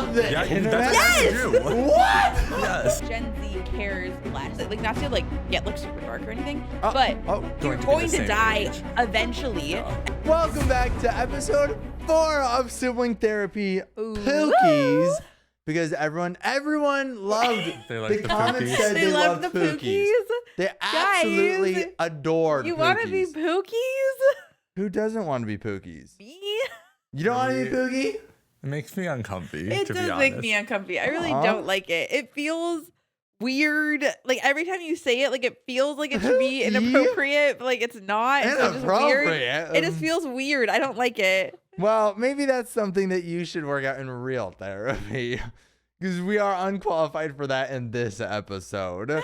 of the internet? That's what you do. What? Yes. Gen Z cares less. Like, not to get look super dark or anything, Oh, but oh, you're going to be going the to same die age. eventually. Welcome back to episode 4 of Sibling Therapy Ooh. Pookies. Because everyone loved They like the comments Pookies. said They they love loved the Pookies. Pookies. They absolutely Guys, adored You Pookies. want to be Pookies? Who doesn't want to be Pookies? Me? You don't want to be Pookie? It makes me uncomfy, It to be does honest. make me uncomfy. I really Aw. don't like it. It feels weird. Like every time you say it, like it feels like it should be inappropriate, but like it's not. It's just weird. Inappropriate? It just feels weird. I don't like it. Well, maybe that's something that you should work out in real therapy. Because we are unqualified for that in this episode.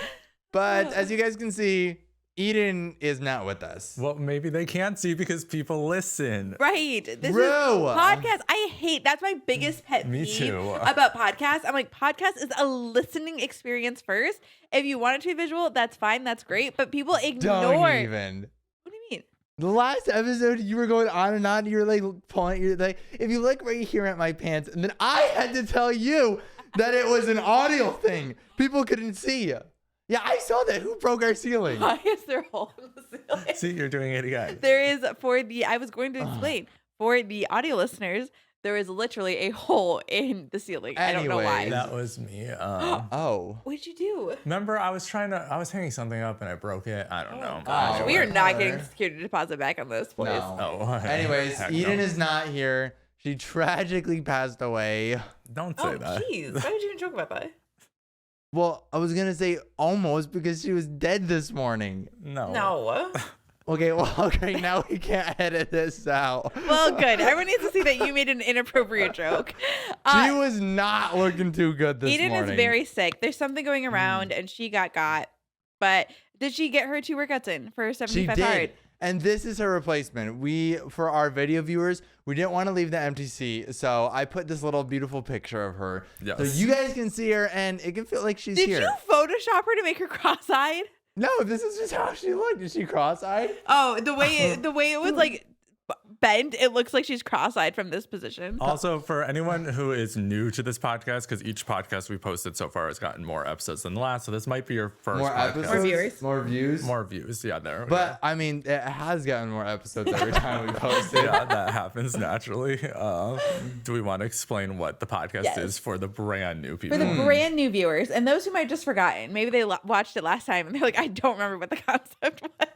But as you guys can see, Eden is not with us. Well, maybe they can't see because people listen. Right. This Bro. is podcast. I hate. That's my biggest pet Me peeve too. about podcasts. I'm like, podcast is a listening experience first. If you want it to be visual, that's fine. That's great. But people ignore. Don't even. What do you mean? The last episode, you were going on and on. You were like pulling. You're like, if you look right here at my pants, and then I had to tell you that it was an audio thing. People couldn't see you. Yeah, I saw that. Who broke our ceiling? Why is there a hole in the ceiling? See, you're doing it again. There is I was going to explain for the audio listeners, there is literally a hole in the ceiling. I don't know why. Anyways. That was me. Oh. What did you do? Remember, I was hanging something up and I broke it. I don't know. gosh. We are Anyway. not getting security deposit back on this, boys. No. Oh. Anyways, Heck Eden no. is not here. She tragically passed away. Don't Oh, say that. jeez. Why would you even joke about that? Well, I was going to say almost because she was dead this morning. No. No. Okay, well, okay, now we can't edit this out. Well, good. Everyone needs to see that you made an inappropriate joke. She was not looking too good this Eden morning. is very sick. There's something going around, and she got. But did she get her 2 workouts in for She 75 did. hard? And this is her replacement. For our video viewers, we didn't want to leave the empty seat, so I put this little beautiful picture of her. Yes. So you guys can see her, and it can feel like she's Did here. you Photoshop her to make her cross-eyed? No, this is just how she looked. Is she cross-eyed? Oh, the way it was like bent, it looks like she's cross-eyed from this position. Also, for anyone who is new to this podcast, because each podcast we posted so far has gotten more episodes than the last, so this might be your first More podcast. episodes? More viewers. More views? More views, yeah, there. we But, I mean, it has gotten more episodes every time we post it. yeah, that happens naturally. Do we want to explain what the podcast Yes. is for the brand new people? For the brand new viewers and those who might have just forgotten, maybe they watched it last time and they're like, I don't remember what the concept was.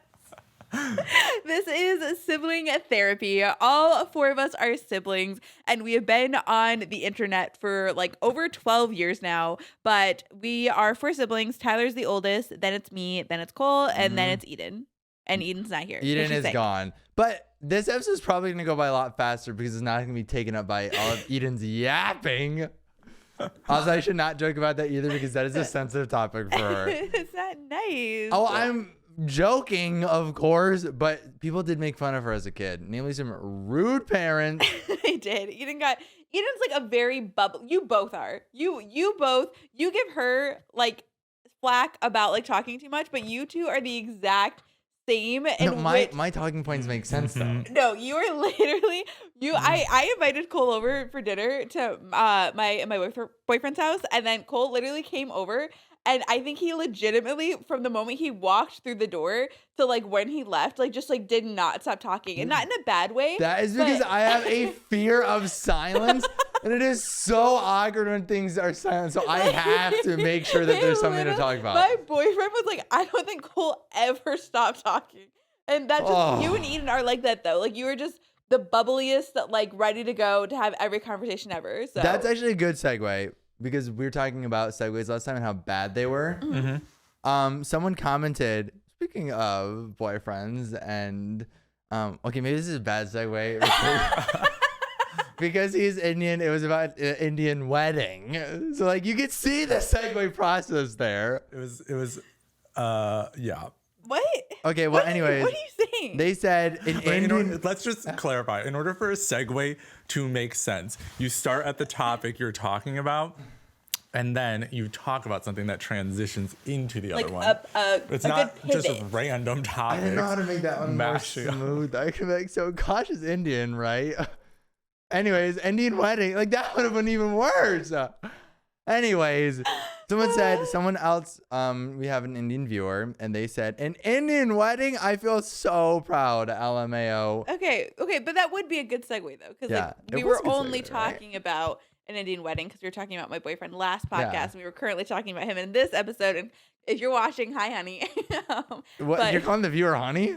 This is sibling therapy. All 4 of us are siblings, and we have been on the internet for like over 12 years now. But we are 4 siblings. Tyler's the oldest, then it's me, then it's Cole, and then it's Eden. And Eden's not here. 'cause Eden she's is sick. gone. But this episode is probably going to go by a lot faster because it's not going to be taken up by all of Eden's yapping. Also, I should not joke about that either because that is a sensitive topic for her. Is that nice? Oh, I'm joking, of course, but people did make fun of her as a kid, namely some rude parents. I did. Eden's like a very bubble. You both are. You give her like flack about like talking too much, but you two are the exact same. No, my talking points make sense though. No, you are literally you. I invited Cole over for dinner to my boyfriend's house, and then Cole literally came over. And I think he legitimately, from the moment he walked through the door to like when he left, like just like did not stop talking, and not in a bad way. That is because I have a fear of silence, and it is so awkward when things are silent. So I have to make sure that there's something to talk about. My boyfriend was like, I don't think Cole ever stopped talking, and that's just you and Eden are like that though. Like you were just the bubbliest, like ready to go to have every conversation ever. So That's actually a good segue. Because we were talking about segues last time and how bad they were. Someone commented, speaking of boyfriends, and okay, maybe this is a bad segue because he's Indian. It was about an Indian wedding, so like you could see the segue process there. It was, yeah. what? Okay, well, anyways, what are you saying? they said in Indian. Let's just clarify. In order for a segue to make sense, you start at the topic you're talking about, and then you talk about something that transitions into the like other one. It's a not good just pivot. random I topics. didn't know how to make that one more Mashing up. smooth. I can make so cautious Indian, right? Anyways, Indian wedding. Like that would have been even worse. Anyways, someone else, we have an Indian viewer, and they said, an Indian wedding? I feel so proud, LMAO. Okay, but that would be a good segue though, because Yeah, we it was were a good only segue, right? talking about an Indian wedding because we were talking about my boyfriend last podcast, Yeah. and we were currently talking about him in this episode. And if you're watching, hi, honey. What, but- you're calling the viewer honey?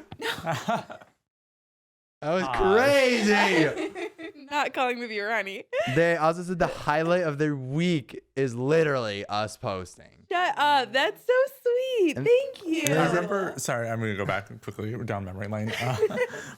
That was crazy. Not calling the viewer honey. They also said the highlight of their week is literally us posting. Shut up. That's so sweet. And- Thank you. I remember, sorry, I'm going to go back quickly down memory lane.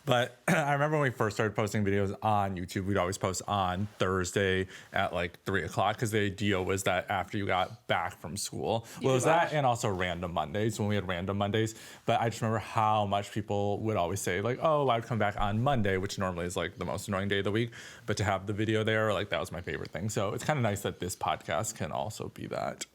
But I remember when we first started posting videos on YouTube, we'd always post on Thursday at like 3 o'clock because the idea was that after you got back from school. Well, it was that and also random Mondays when we had random Mondays. But I just remember how much people would always say like, oh, I would come back on Monday, which normally is like the most annoying day of the week. But to have the video there, like that was my favorite thing. So it's kind of nice that this podcast can also be that.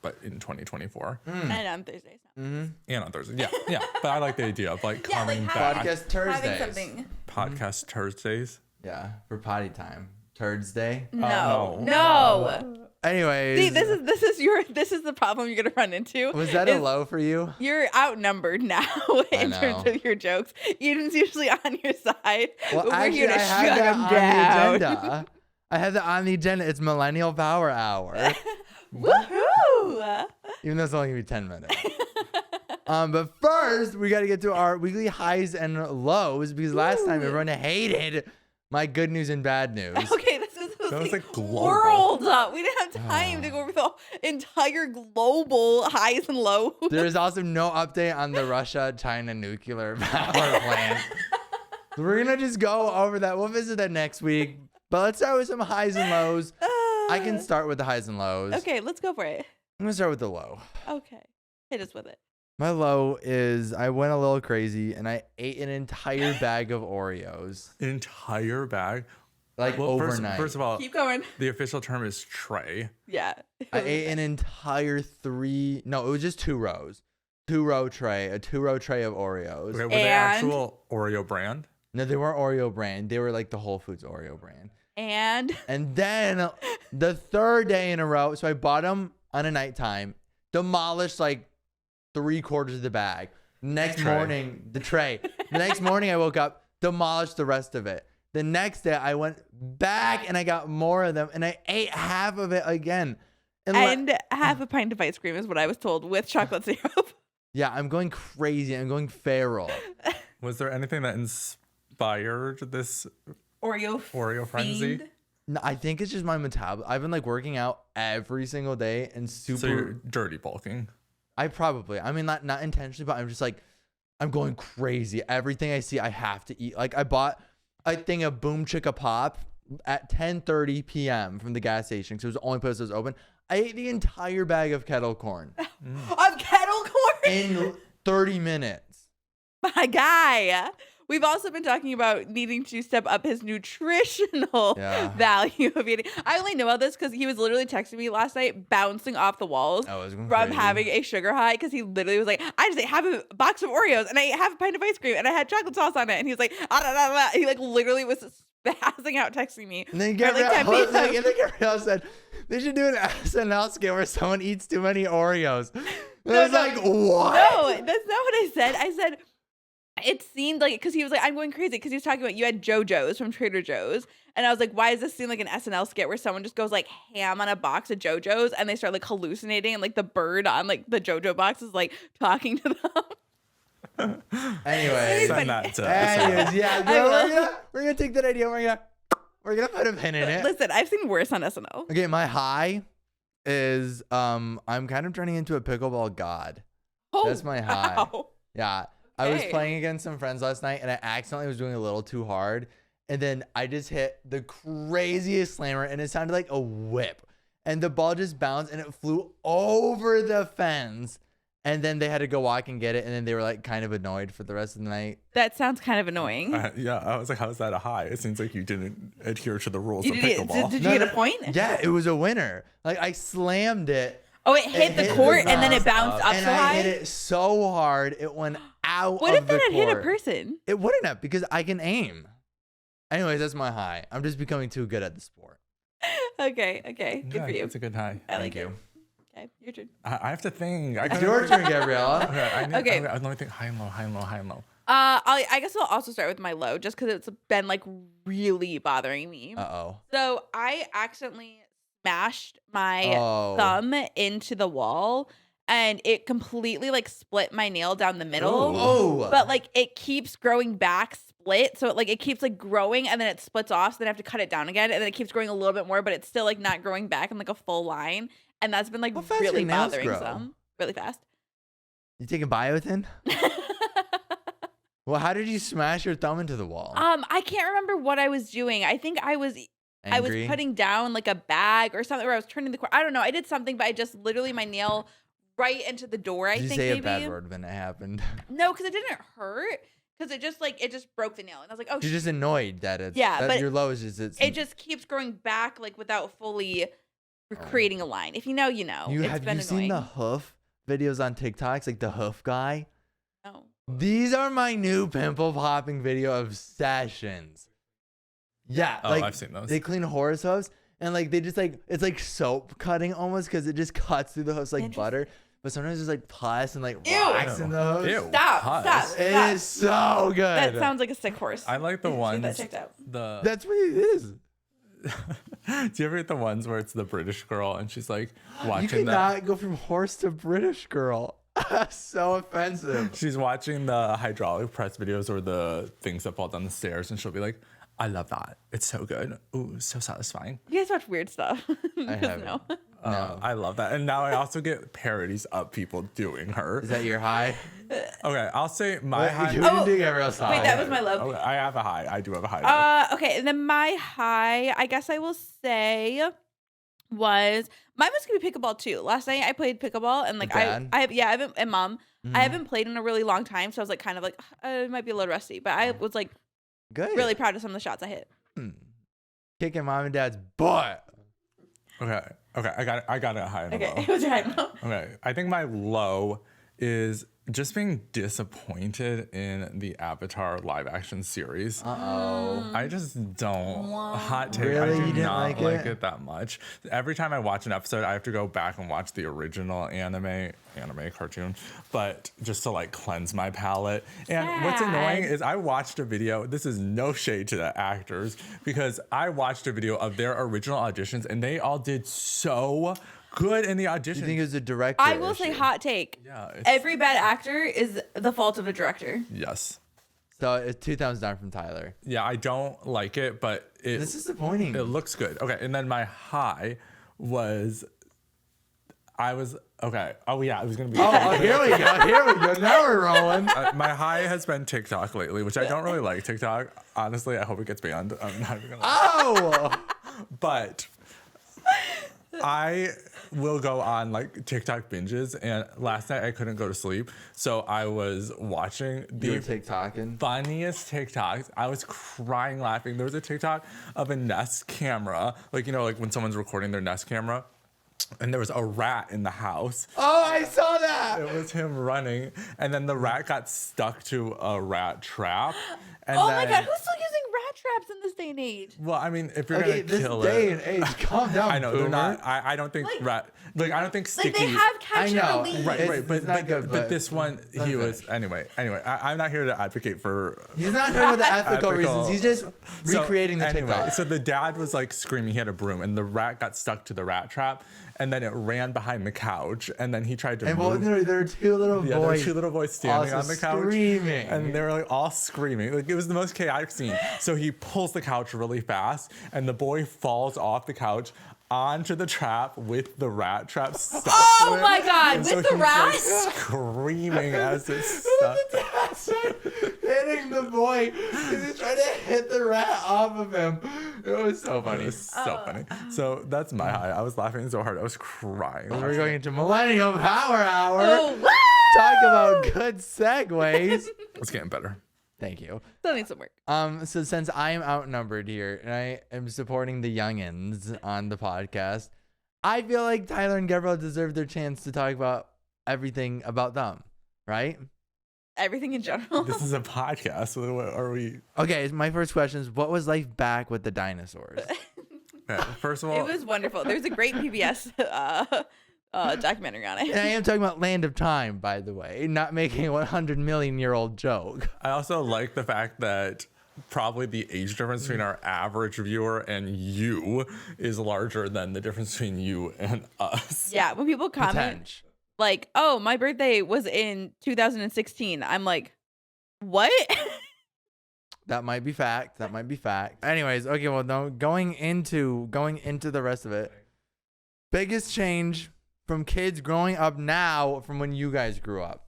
But in 2024. And on Thursdays. And on Thursday. Yeah. But I like the idea of like coming back. Podcast Thursdays. Having something. Podcast Thursdays. Yeah, for potty time. Turds Day. No. no. Anyways. See, this is the problem you're gonna run into. Was that a is low for you? You're outnumbered now in terms know. of your jokes. Eden's usually on your side. Well, but we're actually, here to I had shut that him on down. the agenda. I had that on the agenda. It's Millennial Power Hour. Woohoo! Even though it's only gonna be 10 minutes. But first, we got to get to our weekly highs and lows because last time everyone hated my good news and bad news. Okay, this is That was like global. world. We didn't have time to go over the entire global highs and lows. There is also no update on the Russia-China nuclear power plant. So we're gonna just go over that. We'll visit that next week. But let's start with some highs and lows. I can start with the highs and lows. Okay, let's go for it. I'm gonna start with the low. Okay, hit us with it. My low is I went a little crazy and I ate an entire bag of Oreos. Entire bag. Like overnight. First of all, Keep going. the official term is tray. Yeah. I ate an entire it was just 2 rows. 2-row tray, a 2-row tray of Oreos. Okay, were they And- actual Oreo brand? No, they weren't Oreo brand. They were like the Whole Foods Oreo brand. And And then the third day in a row, so I bought them on a nighttime, demolished like 3/4 of the bag. Next Tray. morning, the tray. The next morning I woke up, demolished the rest of it. The next day I went back and I got more of them and I ate half of it again. and half a pint of ice cream is what I was told with chocolate syrup. Yeah, I'm going crazy. I'm going feral. Was there anything that inspired this Oreo frenzy? fiend. No, I think it's just my metabolism. I've been like working out every single day and super. So you're dirty bulking. I mean, not intentionally, but I'm just like, I'm going crazy. Everything I see, I have to eat. Like I bought a thing of Boom Chicka Pop at 10:30 p.m. from the gas station because it was the only place that was open. I ate the entire bag of kettle corn Of kettle corn. in 30 minutes. My guy. We've also been talking about needing to step up his nutritional value of eating. I only know about this because he was literally texting me last night, bouncing off the walls from having a sugar high. Because he literally was like, I just ate half a box of Oreos and I ate half a pint of ice cream and I had chocolate sauce on it. And he was like, ah, da, da, da. He like literally was spazzing out texting me. And then for, like, 10 Gabrielle said they should do an SNL skit where someone eats too many Oreos. And I was like, what? No, that's not what I said. I said it seemed like, because he was like, I'm going crazy because he was talking about you had JoJo's from Trader Joe's. And I was like, why does this seem like an SNL skit where someone just goes like ham on a box of JoJo's and they start like hallucinating and like the bird on like the JoJo box is like talking to them. Anyway. Send that to Anyways, yeah, I will. we're gonna take that idea. We're gonna put a pin in it. Listen, I've seen worse on SNL. Okay, my high is I'm kind of turning into a pickleball god. Oh, That's my high. wow. Yeah. I was Okay. playing against some friends last night and I accidentally was doing a little too hard. And then I just hit the craziest slammer and it sounded like a whip. And the ball just bounced and it flew over the fence. And then they had to go walk and get it. And then they were like kind of annoyed for the rest of the night. That sounds kind of annoying. Yeah, I was like, how is that a high? It seems like you didn't adhere to the rules You of did, pickleball. did you get a point? Yeah, it was a winner. Like I slammed it. Oh, it hit the court and then it bounced up and so I high? hit it so hard it went out What of if the that had hit a court. person? It wouldn't have because I can aim. Anyways, that's my high. I'm just becoming too good at the sport. Okay. Good for you. It's a good high. I like Thank you. Okay, your turn. I have to think. It's your turn, Gabriella. Okay, let me think. High and low. I guess I'll also start with my low, just because it's been like really bothering me. Uh-oh. So I accidentally smashed my Oh. thumb into the wall, and it completely like split my nail down the middle. Oh. But like it keeps growing back split, so it keeps like growing, and then it splits off, so then I have to cut it down again, and then it keeps growing a little bit more, but it's still like not growing back in like a full line, and that's been like How fast really your nails bothering grow? some. Really fast. You taking biotin? Well, how did you smash your thumb into the wall? I can't remember what I was doing. I think I was Angry? putting down like a bag or something, or I was turning the corner. I don't know. I did something, but I just literally my nail right into the door. I Did you think say maybe. a bad word when it happened? No, because it didn't hurt. Because it just broke the nail, and I was like, oh. You're just annoyed that it's but your low is just it just keeps growing back like without fully creating a line. If you know, you know. Have you seen the hoof videos on TikToks, like the hoof guy? No. These are my new pimple popping video obsessions. Yeah, Oh, like I've seen those. they clean horse hooves and like they just like it's like soap cutting almost because it just cuts through the hoofs like butter. But sometimes there's like pus and like wax in the hooves. Ew. Stop. It is so good. That sounds like a sick horse. I like the Get ones. that checked out. That's what it is. Do you ever get the ones where it's the British girl and she's like You watching cannot go from horse to British girl. So offensive. She's watching the hydraulic press videos or the things that fall down the stairs, and she'll be like, I love that. It's so good. Ooh, so satisfying. You guys watch weird stuff. I haven't. No. I love that. And now I also get parodies of people doing her. Is that your high? Okay, I'll say my high. You didn't do Gabriel's high. Wait, that was my low. Okay, I have a high. I do have a high. Okay, and then my high, I guess I will say, was mine was gonna be pickleball too. Last night I played pickleball, and like I haven't, and mom, I haven't played in a really long time, so I was like kind of like it might be a little rusty, but I was like Good. really proud of some of the shots I hit. Kicking mom and dad's butt. Okay, I got a high and a Okay, low. it was your high. No. Okay, I think my low is just being disappointed in the Avatar live action series. Uh-oh. I just don't. Hot take. Really? I You do didn't not like like it? it that much. Every time I watch an episode, I have to go back and watch the original anime cartoon, but just to like cleanse my palate. And what's annoying is I watched a video. This is no shade to the actors, because I watched a video of their original auditions, and they all did so good in the audition. You think it was a director? I will say, issue? hot take. Yeah, Every bad actor is the fault of the director. Yes. So it's 2 thumbs down from Tyler. Yeah, I don't like it, but This is disappointing. it looks good. Okay, and then my high was okay. Oh yeah, it was gonna be. Oh, here we go. Here we go. Now we're rolling. My high has been TikTok lately, which I don't really like TikTok. Honestly, I hope it gets banned. I'm not even gonna Oh. but I will go on like TikTok binges, and last night I couldn't go to sleep, so I was watching You were the TikToking. funniest TikToks. I was crying laughing. There was a TikTok of a Nest camera, like like when someone's recording their Nest camera, and there was a rat in the house. Oh, I saw that. It was him running, and then the rat got stuck to a rat trap. And Oh my god, who's still using rat traps in this day and age? Well, I mean, if you're Okay, gonna this kill day it, and age, calm down. I know boomer. they're not. I don't think I don't think sticky. Like they have catch I know. and release. Right, It's- right, but it's not good, but this one let he me was finish. anyway. I'm not here to advocate for. He's not doing it with the ethical reasons. He's just So, recreating the TikTok. So the dad was like screaming. He had a broom, and the rat got stuck to the rat trap, and then it ran behind the couch, and then he tried to And move. there are 2 little Yeah, there were boys. 2 little boys standing also on the couch, screaming. and they were like all screaming. Like it was the most chaotic scene. So he pulls the couch really fast, and the boy falls off the couch onto the trap with the rat trap stuck. Oh to it. my god, And with so the he's, rat? like, screaming as it's stuck. Hitting the boy because he's trying to hit the rat off of him. It was so funny. It's so funny. So that's my high. I was laughing so hard. I was crying. We're going into Millennial Power Hour. Oh, woo! Talk about good segues. It's getting better. Thank you. Still need some work. So since I am outnumbered here and I am supporting the youngins on the podcast, I feel like Tyler and Gabrielle deserve their chance to talk about everything about them, right? everything in general. This is a podcast. What are we? Okay, my first question is, what was life back with the dinosaurs? Yeah, first of all, It was wonderful. There's a great PBS documentary on it. And I am talking about Land of Time, by the way, not making a 100 million year old joke. I also like the fact that probably the age difference between our average viewer and you is larger than the difference between you and us. Yeah, when people comment Potenge. like, "Oh, my birthday was in 2016," I'm like, "What?" That might be fact. That might be fact. Anyways, okay, well, no, going into the rest of it. Biggest change from kids growing up now from when you guys grew up.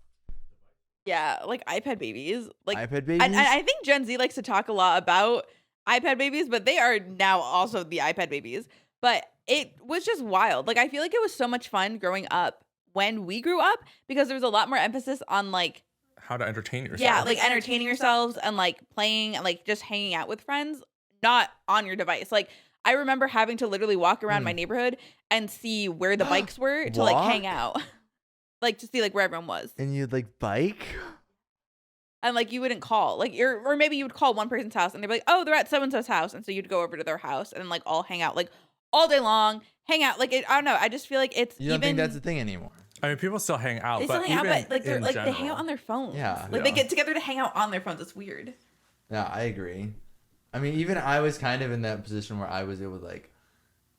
Yeah, like iPad babies. Like iPad babies? And I think Gen Z likes to talk a lot about iPad babies, but they are now also the iPad babies. But it was just wild. Like I feel like it was so much fun growing up when we grew up because there was a lot more emphasis on like How to entertain yourself. yeah, like entertaining yourselves and like playing and like just hanging out with friends, not on your device. Like I remember having to literally walk around my neighborhood and see where the bikes were to like hang out. Like to see like where everyone was. And you'd like bike? And like you wouldn't call. Like or maybe you would call one person's house and they'd be like, "Oh, they're at so and so's house." And so you'd go over to their house and like all hang out like all day long, hang out. Like I don't know. I just feel like it's You don't think that's a thing anymore? I mean, people still hang out, they but still hang out, even but like they're in like they hang general. out on their phones. Yeah. Like they Yeah. get together to hang out on their phones. It's weird. Yeah, I agree. I mean, even I was kind of in that position where I was able to like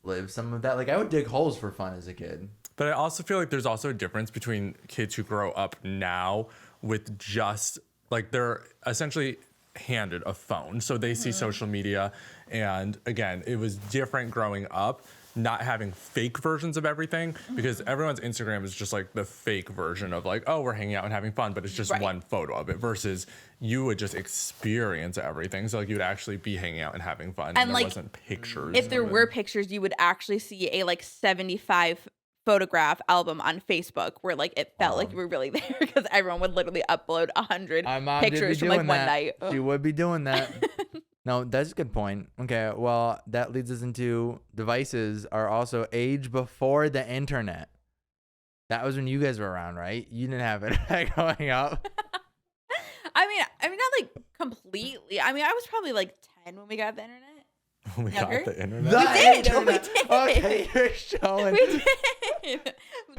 live some of that. Like I would dig holes for fun as a kid. But I also feel like there's also a difference between kids who grow up now with just like they're essentially handed a phone. So they see social media. And again, it was different growing up, not having fake versions of everything because everyone's Instagram is just like the fake version of like, oh, we're hanging out and having fun, but it's just one photo of it versus you would just experience everything. So like you would actually be hanging out and having fun. And there like, wasn't pictures. If there of it. were pictures, you would actually see a like 75 photograph album on Facebook where like it felt like you were really there because everyone would literally upload 100 My mom did be pictures from like doing one that. night. She would be doing that. No, that's a good point. Okay, well, that leads us into devices are also age before the internet. That was when you guys were around, right? You didn't have internet growing up. I mean, not like completely. I mean, I was probably like 10 when we got the internet. we Younger? got the internet. We did. We did. Okay, you're showing. We did.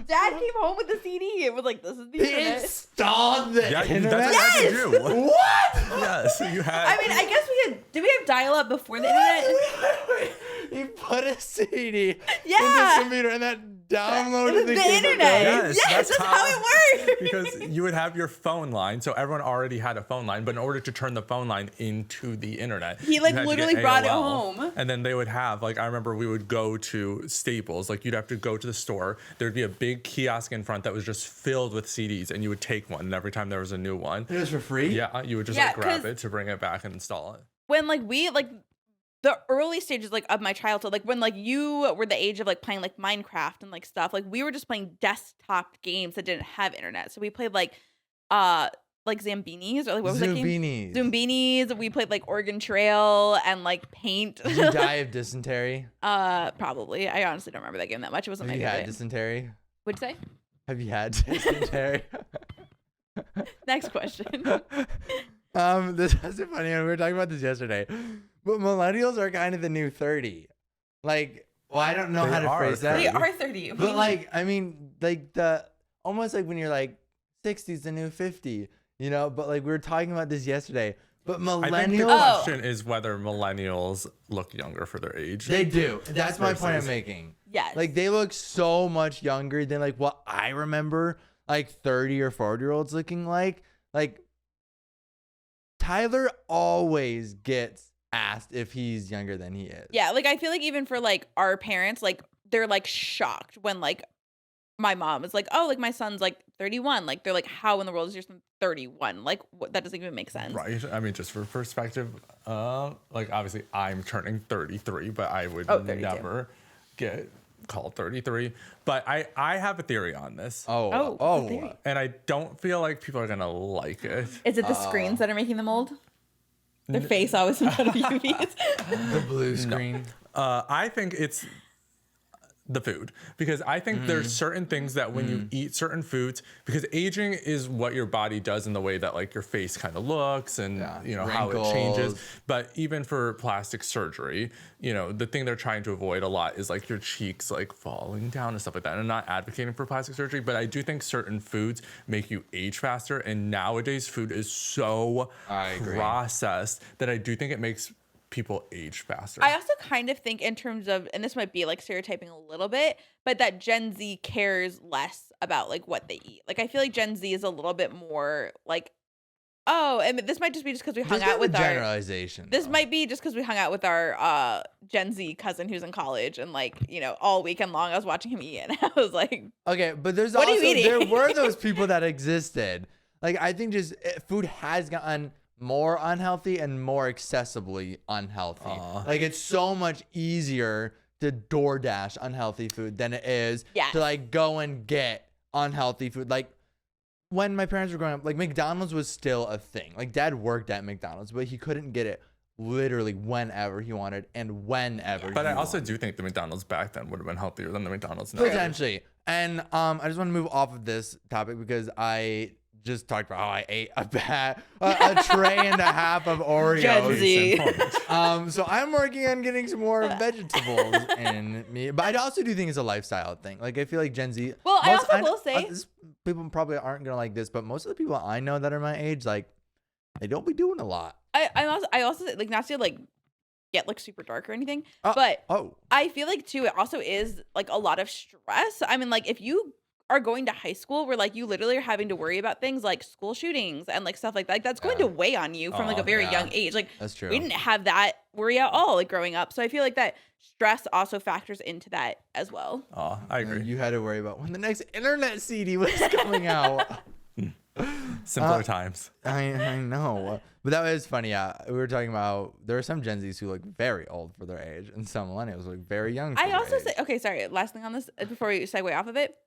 Dad came home with the CD. It was like, this is the He internet. installed the Yeah, internet. that's what you had to do. What? Yes, you had. I mean, I guess did we have dial-up before the internet? He put a CD in Yeah. the computer and that downloaded The capability. internet. Yes, that's how it worked. Because you would have your phone line, so everyone already had a phone line, but in order to turn the phone line into the internet, He, like, you had to literally get brought it AOL. home. And then they would have, like, I remember we would go to Staples, like you'd have to go to the store. There'd be a big kiosk in front that was just filled with CDs, and you would take one, and every time there was a new one, It was for free? yeah, you would just Yeah, like grab 'cause- it to bring it back and install it. When like we like the early stages like of my childhood, like when like you were the age of like playing like Minecraft and like stuff, like we were just playing desktop games that didn't have internet. So we played like Zambinis or like what was that game? Zumbinis. Zumbinis. We played like Oregon Trail and like Paint. Did you die of dysentery? Probably. I honestly don't remember that game that much. It wasn't Have my you had favorite. dysentery? What'd you say? Have you had dysentery? Next question. This is funny. We were talking about this yesterday, but millennials are kind of the new 30. Like, well, I don't know They how to are phrase that. We are 30. But like, I mean, like the almost like when you're like 60's the new 50, you know. But like we were talking about this yesterday. But I think the millennials, question is whether millennials look younger for their age. they do. That's my point I'm Versus- making. Yes. Like they look so much younger than like what I remember like 30 or 40-year-olds looking like. Like Tyler always gets asked if he's younger than he is. Yeah, like I feel like even for like our parents, like they're like shocked when like my mom is like, "Oh, like my son's like 31." Like they're like, "How in the world is your son 31?" Like that doesn't even make sense. Right. I mean, just for perspective, like obviously I'm turning 33, but I would 32. never get called 33. But I have a theory on this. Oh, what's the theory? And I don't feel like people are gonna like it. Is it the screens that are making them old? Their face always in front of UVs. The blue screen. I think it's the food, because I think there's certain things that when you eat certain foods, because aging is what your body does in the way that like your face kind of looks and you know how it changes. But even for plastic surgery, you know, the thing they're trying to avoid a lot is like your cheeks like falling down and stuff like that. And I'm not advocating for plastic surgery, but I do think certain foods make you age faster. And nowadays food is so processed that I do think it makes people age faster. I also kind of think in terms of, and this might be like stereotyping a little bit, but that Gen Z cares less about like what they eat. Like I feel like Gen Z is a little bit more like, oh, and this might just be just because we hung out with generalization. This might be just because we hung out with our Gen Z cousin who's in college, and like, you know, all weekend long I was watching him eat, and I was like, okay, but there's what also are you eating? there were those people that existed. Like I think just food has gotten more unhealthy and more accessibly unhealthy. Like it's so much easier to DoorDash unhealthy food than it is to like go and get unhealthy food. Like when my parents were growing up, like McDonald's was still a thing. Like dad worked at McDonald's, but he couldn't get it literally whenever he wanted and whenever but I also do think the McDonald's back then would have been healthier than the McDonald's now. Potentially. And I just want to move off of this topic because I just talked about how I ate a tray and a half of Oreos. Gen Z. So I'm working on getting some more vegetables in me. But I also do think it's a lifestyle thing. Like I feel like Gen Z. Well, I also will say people probably aren't gonna like this, but most of the people I know that are my age, like they don't be doing a lot. I also like not to like get like super dark or anything, but I feel like too it also is like a lot of stress. I mean, like if you are going to high school where like you literally are having to worry about things like school shootings and like stuff like that, like that's going to weigh on you from like a very young age. Like that's true. We didn't have that worry at all like growing up, so I feel like that stress also factors into that as well. I agree. You had to worry about when the next internet CD was coming out. Simpler times. I know, but that was funny. Yeah, we were talking about there are some Gen Zs who look very old for their age, and some Millennials look very young. I also say, okay, sorry. Last thing on this before we segue off of it.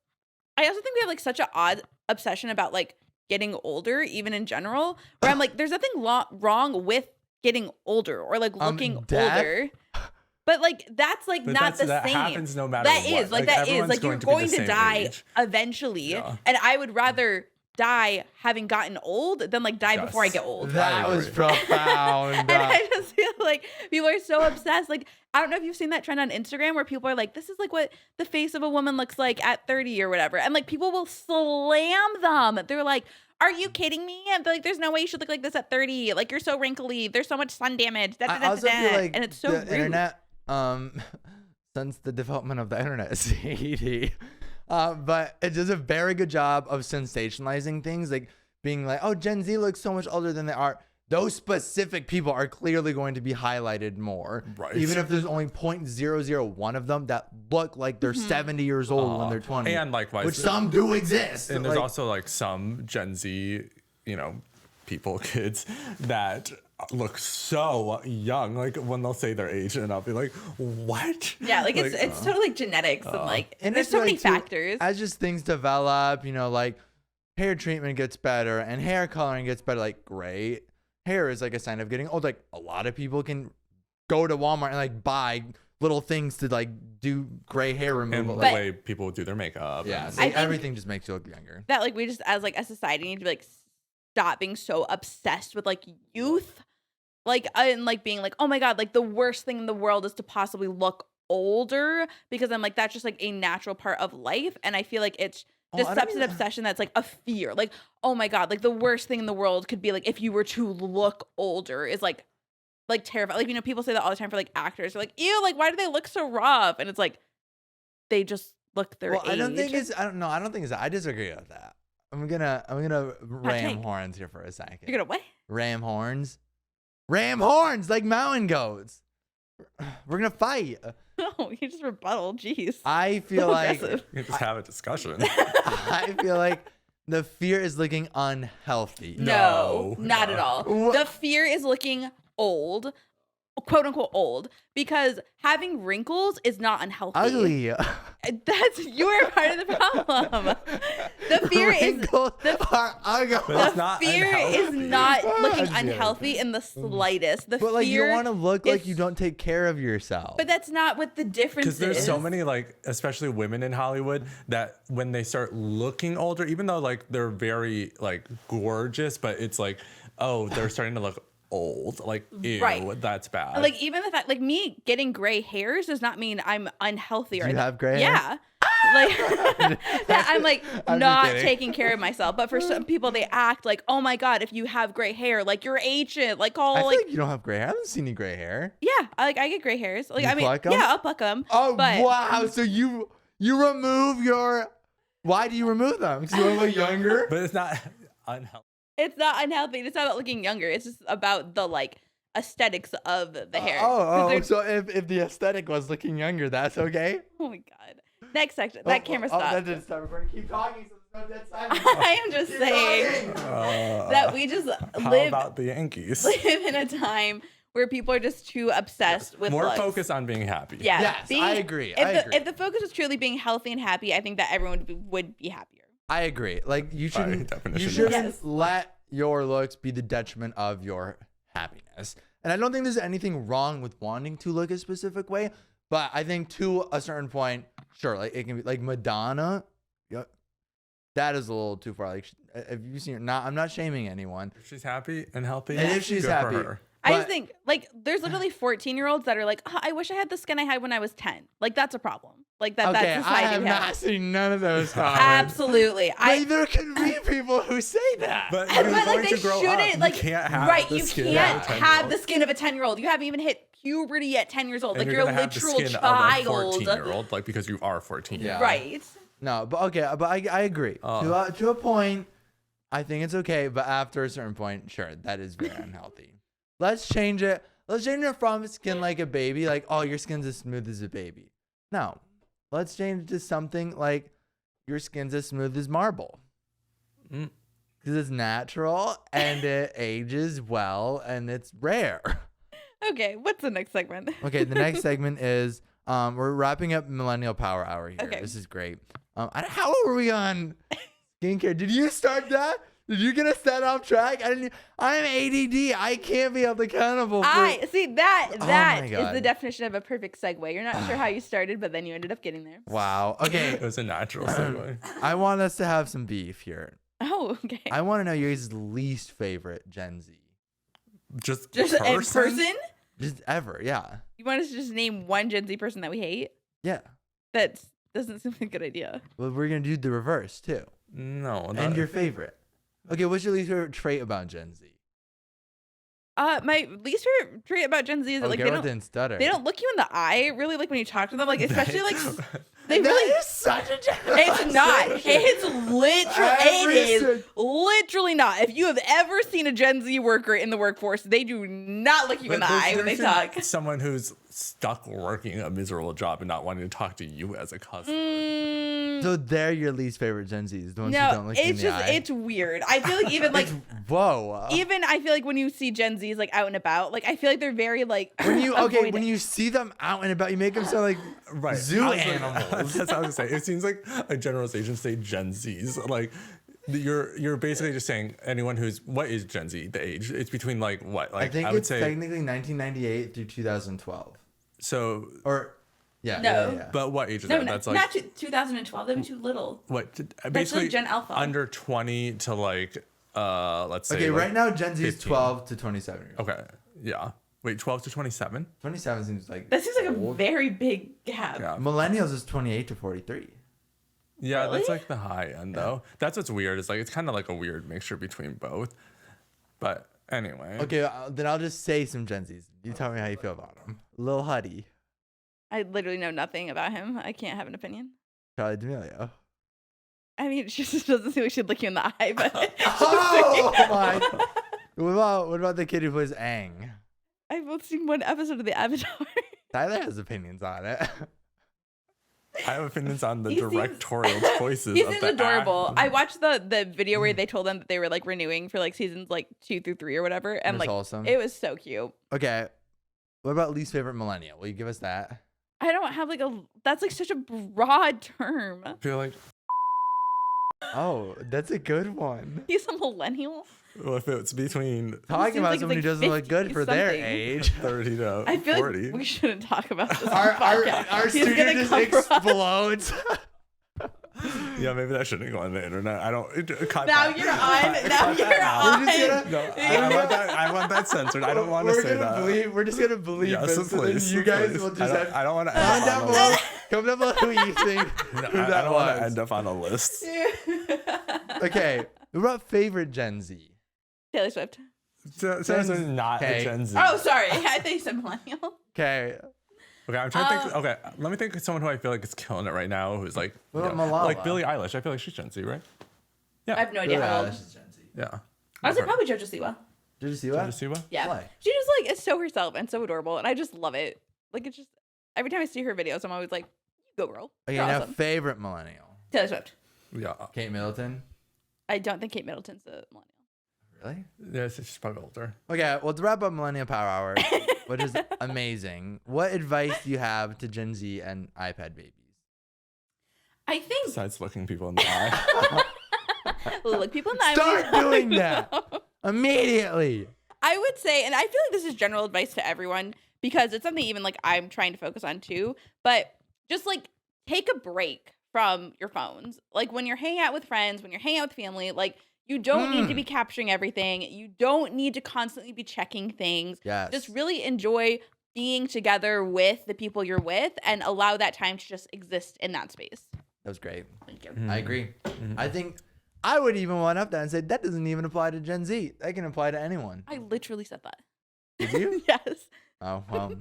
I also think we have like such an odd obsession about like getting older, even in general, where I'm like, there's nothing wrong with getting older or like looking older. But like that's like not the that same. Happens no matter that what. Is like that is like you're going to die age. eventually, and I would rather die having gotten old than like die before I get old. That was profound. And I just feel like people are so obsessed. Like I don't know if you've seen that trend on Instagram where people are like, this is like what the face of a woman looks like at 30 or whatever. And like people will slam them. They're like, are you kidding me? And they're like, there's no way you should look like this at 30. Like you're so wrinkly. There's so much sun damage. I also feel like and it's so the rude. internet, since the development of the internet, CD, but it does a very good job of sensationalizing things, like being like, oh, Gen Z looks so much older than they are. Those specific people are clearly going to be highlighted more, even if there's only 0.001 of them that look like they're 70 years old when they're 20. And likewise, which some do exist. And there's also like some Gen Z, you know, people, kids that look so young, like when they'll say their age, and I'll be like, what? Yeah, like it's totally genetics and like and there's so many factors. As just things develop, you know, like hair treatment gets better and hair coloring gets better, like great. Hair is like a sign of getting old. Like a lot of people can go to Walmart and like buy little things to like do gray hair removal. And the way people do their makeup. Yeah, so everything just makes you look younger. That like we just as like a society need to be like stop being so obsessed with like youth, like and like being like, oh my god, like the worst thing in the world is to possibly look older, because I'm like that's just like a natural part of life, and I feel like it's just such an obsession that's like a fear. Like, oh my god, like the worst thing in the world could be like if you were to look older is like terrifying. Like, you know, people say that all the time for like actors. They're like, ew, like why do they look so rough? And it's like they just look their age. I don't think it's I disagree with that. I'm gonna ram horns here for a second. You're gonna what? Ram horns like mountain goats. We're gonna fight. No, you just rebuttal. Jeez. I feel like you just have a discussion. I feel like the fear is looking unhealthy. No, not at all. The fear is looking old, quote unquote old, because having wrinkles is not unhealthy. Ugly. That's your part of the problem. The fear is Wrinkles are ugly. But it's not fear unhealthy. is not looking I'm joking. unhealthy in the slightest. The But like you fear don't want to look like is- you don't take care of yourself. But that's not what the difference Because there's is. so many, like, especially women in Hollywood, that when they start looking older, even though like they're very like gorgeous, but it's like, oh, they're starting to look old. Like, ew, Right. that's bad. Like even the fact, like me getting gray hairs does not mean I'm unhealthy. Or Do you have gray Yeah, hairs? like that I'm like I'm just not kidding. taking care of myself. But for some people, they act like, oh my god, if you have gray hair, like you're ancient. Like all I feel like like you don't have gray hair. I haven't seen any gray hair. yeah, I get gray hairs. Like You I mean, pluck 'em? yeah, I'll pluck them. Oh but wow! So you remove your? Why do you remove them? Because you want to look younger. but it's not unhealthy. it's not unhealthy. It's not about looking younger. It's just about the like aesthetics of the hair. 'Cause Oh, there's- so if the aesthetic was looking younger, that's okay. oh my god. Next section. That camera Oh, stop. that didn't stop recording. Keep talking. So there's no dead silence. I am just saying that we just How live about the Yankees? live in a time where people are just too obsessed with More looks. focus on being happy. Yeah. Yes, I agree. I agree. If the focus was truly being healthy and happy, I think that everyone would be happier. I agree. Like you By shouldn't. definition, You yes. shouldn't Yes. let your looks be the detriment of your happiness. And I don't think there's anything wrong with wanting to look a specific way, but I think to a certain point, sure, like it can be like Madonna. Yeah, that is a little too far. Like, if you seen her, I'm not shaming anyone. If she's happy and healthy, And if she's good happy. for her. I just But- think like there's literally 14-year-olds that are like, oh, I wish I had the skin I had when I was 10. Like that's a problem. Like that. Okay, That's I society. have we have. not seen none of those comments. Absolutely. Like, there can be people who say that. But But you're like going they to grow shouldn't. up. Like you can't have right, the you skin can't of a have 10-year-old. the skin of a 10-year-old. You haven't even hit puberty at 10 years old. And Like you're a gonna have the literal skin child. of a 14-year-old, like because you are 14. Yeah. Right. No, but okay, but I agree. To a point, I think it's okay, but after a certain point, sure, that is very unhealthy. Let's change it. Let's change it from skin like a baby, like, oh, your skin's as smooth as a baby. No. Let's change it to something like your skin's as smooth as marble. Mm. Because it's natural and it ages well and it's rare. Okay. What's the next segment? Okay, the next segment is we're wrapping up Millennial Power Hour here. Okay. This is great. How were we on skincare? Did you start that? Did you get us that off track? I'm ADD. I can't be held accountable for. I see that Oh that my is God. the definition of a perfect segue. You're not sure how you started, but then you ended up getting there. Wow. It Okay. was a natural segue. I want us to have some beef here. Oh, okay. I want to know your guys' least favorite Gen Z. Just Just in person? Just ever. Yeah. You want us to just name one Gen Z person that we hate? Yeah. That doesn't seem like a good idea. Well, we're going to do the reverse too. No, And not, your favorite. Okay. What's your least favorite trait about Gen Z? My least favorite trait about Gen Z is that like Garrett didn't stutter. they don't look you in the eye really like when you talk to them, like especially like they That really is such a it's not. It's literally Every it is sin- literally not. If you have ever seen a Gen Z worker in the workforce, they do not look you in the eye when they talk. Someone who's stuck working a miserable job and not wanting to talk to you as a customer. So they're your least favorite Gen Zs, the ones who don't No, look you in it's the just eye. it's weird. I feel like even like Whoa. even I feel like when you see Gen Zs like out and about, like I feel like they're very like when you avoidant. when you see them out and about, you make them sound like Right. zoo I was like- animals. That's what I was gonna say. It seems like a generalization to say Gen Zs. Like you're basically just saying anyone who's what is Gen Z, the age? It's between like what? Like I think would it's say technically 1998 through 2012. so Or yeah, No. yeah. but what age is No, that? no, That's like not 2012. That'd be too little. what That's basically like Gen Alpha. under 20 to like let's say Okay, like right now Gen Z is 15. 12 to 27 years old. Okay. Yeah. Wait, 12 to 27? 27 seems like That seems like a old. very big gap. Yeah. Millennials is 28 to 43. Yeah, that's Really? like the high end though. That's what's weird. It's like it's kind of like a weird mixture between both. But anyway. Okay, then I'll just say some Gen Zs. You tell me how you feel about them. Lil Huddy, I literally know nothing about him. I can't have an opinion. Charlie D'Amelio. I mean, it just doesn't seem like she'd look you in the eye, but Oh my! What about the kid who plays Aang? I've only seen one episode of the Avatar. Tyler has opinions on it. I have opinions on the He seems- directorial choices. He of seems the adorable. act. I watched the video where they told them that they were like renewing for like seasons like 2 through 3 or whatever, and That's like awesome. it was so cute. Okay, what about least favorite millennial? Will you give us that? I don't have like that's like such a broad term. I feel like Oh, that's a good one. He's a millennial. well, if it's between Talking seems about like someone it's who like doesn't look good 50 for their something. age. 30 to I feel 40. like we shouldn't talk about this. Our, on the our, podcast. our He's studio gonna just come for us. explodes. Yeah, maybe that shouldn't go on the internet. I don't. Cut Now that. you're on. Now Cut you're that out. on. We're just No, I want that censored. I don't want to say that. We're just gonna believe Yes, it. So then please, you guys please. will just have. I don't want to Comment end down up on a below. list. Comment down below who you think who I that don't want to was. end up on a list. Okay, what about favorite Gen Z? Taylor Swift. So not Okay. a Gen Z. Oh, sorry. I think you said millennial. Okay, Okay, I'm trying to think. Okay, let me think of someone who I feel like is killing it right now. Who's like, What you about know, Malala? like Billie Eilish. I feel like she's Gen Z, right? I have no idea how old. This is Gen Z. Yeah. I was like probably JoJo Siwa. Did you see Gen that? Z what? Yeah. Why? She just like is so herself and so adorable, and I just love it. Like it's just every time I see her videos, I'm always like, "You go, girl." Okay, You're now awesome. favorite millennial. Taylor Swift. Yeah. Kate Middleton. I don't think Kate Middleton's a millennial. Really? Yeah, she's probably older. Okay, well, to wrap up Millennial Power Hour, which is amazing, what advice do you have to Gen Z and iPad babies? I think Besides looking people in the eye. look people in the eye. Start doing that immediately. I would say, and I feel like this is general advice to everyone because it's something even like I'm trying to focus on too, but just like take a break from your phones. Like when you're hanging out with friends, when you're hanging out with family, like you don't need to be capturing everything. You don't need to constantly be checking things. Yes. Just really enjoy being together with the people you're with and allow that time to just exist in that space. That was great. Thank you. I agree. I think I would even one up that and say that doesn't even apply to Gen Z. That can apply to anyone. I literally said that. Did you? Yes. Oh, well.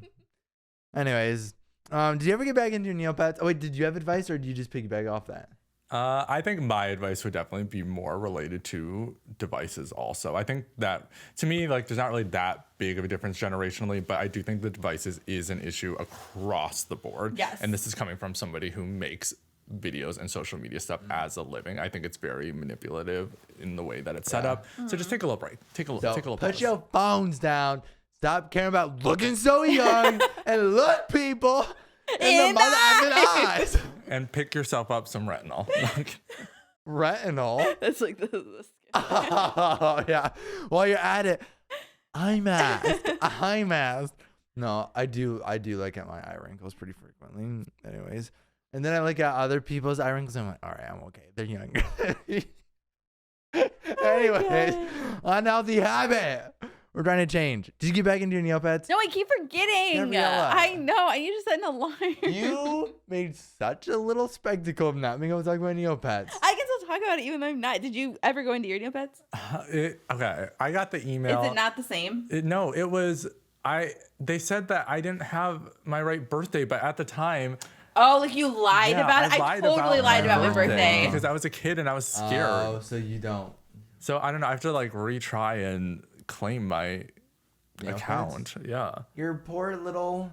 Anyways, did you ever get back into Neopets? Oh, wait, did you have advice or did you just piggyback off that? I think my advice would definitely be more related to devices also. I think that, to me, like, there's not really that big of a difference generationally, but I do think the devices is an issue across the board. Yes. And this is coming from somebody who makes videos and social media stuff as a living. I think it's very manipulative in the way that it's set up. So just take a little break. Take a little Put pause. your phones down. Stop caring about looking so young and look people in the mother eyes. And pick yourself up some retinol. Retinol. That's like the Oh, yeah. While you're at it, eye mask. No, I do look at my eye wrinkles pretty frequently. Anyways. And then I look at other people's eye wrinkles and I'm like, all right, I'm okay. They're younger. Anyways, unhealthy habit. We're trying to change. Did you get back into your Neopets? No, I keep forgetting. Gabriella. I know. I need to set an alarm. You made such a little spectacle of not being able to talk about Neopets. I can still talk about it even though I'm not. Did you ever go into your Neopets? Okay, I got the email. Is it not the same? No, it was. They said that I didn't have my right birthday, but at the time, Oh, like you lied about it? I totally lied about my birthday. because I was a kid and I was scared. Oh, so you don't. So I don't know. I have to like retry and claim my account. Yeah. Your poor little.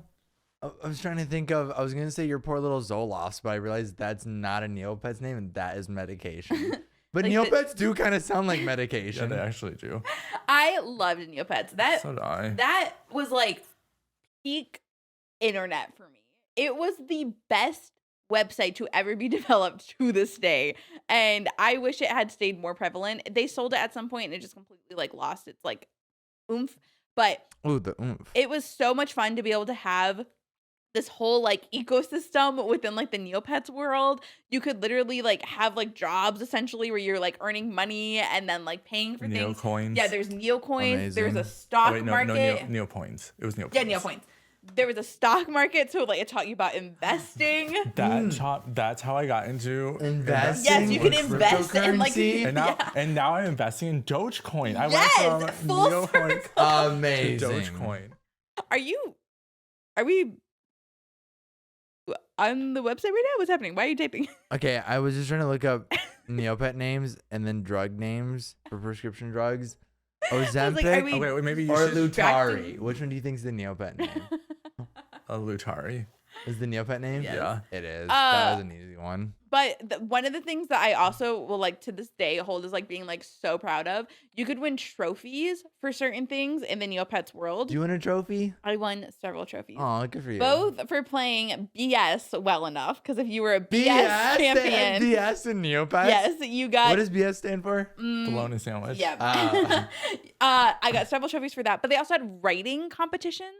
I was trying to think of. I was gonna say your poor little Zoloft, but I realized that's not a Neopets name, and that is medication. But Like Neopets do kind of sound like Yeah, medication. they actually do. I loved Neopets. So did I. That was like peak internet for me. It was the best website to ever be developed to this day. And I wish it had stayed more prevalent. They sold it at some point and it just completely like lost its like oomph. But Ooh, the oomph. it was so much fun to be able to have this whole like ecosystem within like the Neopets world. You could literally like have like jobs essentially where you're like earning money and then like paying for things. Neocoins. Yeah, there's Neocoins. There's a Amazing. stock Wait, market. Neopoints. It was Neopoints. Yeah, Neocoins. There was a stock market, so like it taught you about investing. That's how I got into Investing. Yes, you can with invest in like cryptocurrency? And now I'm investing in Dogecoin. I Yes, went full from Neocoin circle. to Amazing. Dogecoin. Are we on the website right now? What's happening? Why are you taping? Okay, I was just trying to look up Neopet names and then drug names for prescription drugs. Ozempic are we- Okay, wait, maybe you or should. Lutari. Which one do you think is the Neopet name? A Lutari. Is the Neopet name? Yes. Yeah. It is. That was an easy one. But one of the things that I also will like to this day hold as like being like so proud of, you could win trophies for certain things in the Neopets world. Do you win a trophy? I won several trophies. Oh, good for you. Both for playing BS well enough, because if you were a BS, BS? They champion, had BS in Neopets? yes, you got. What does BS stand for? Bologna sandwich. Yeah. Oh. I got several trophies for that, but they also had writing competitions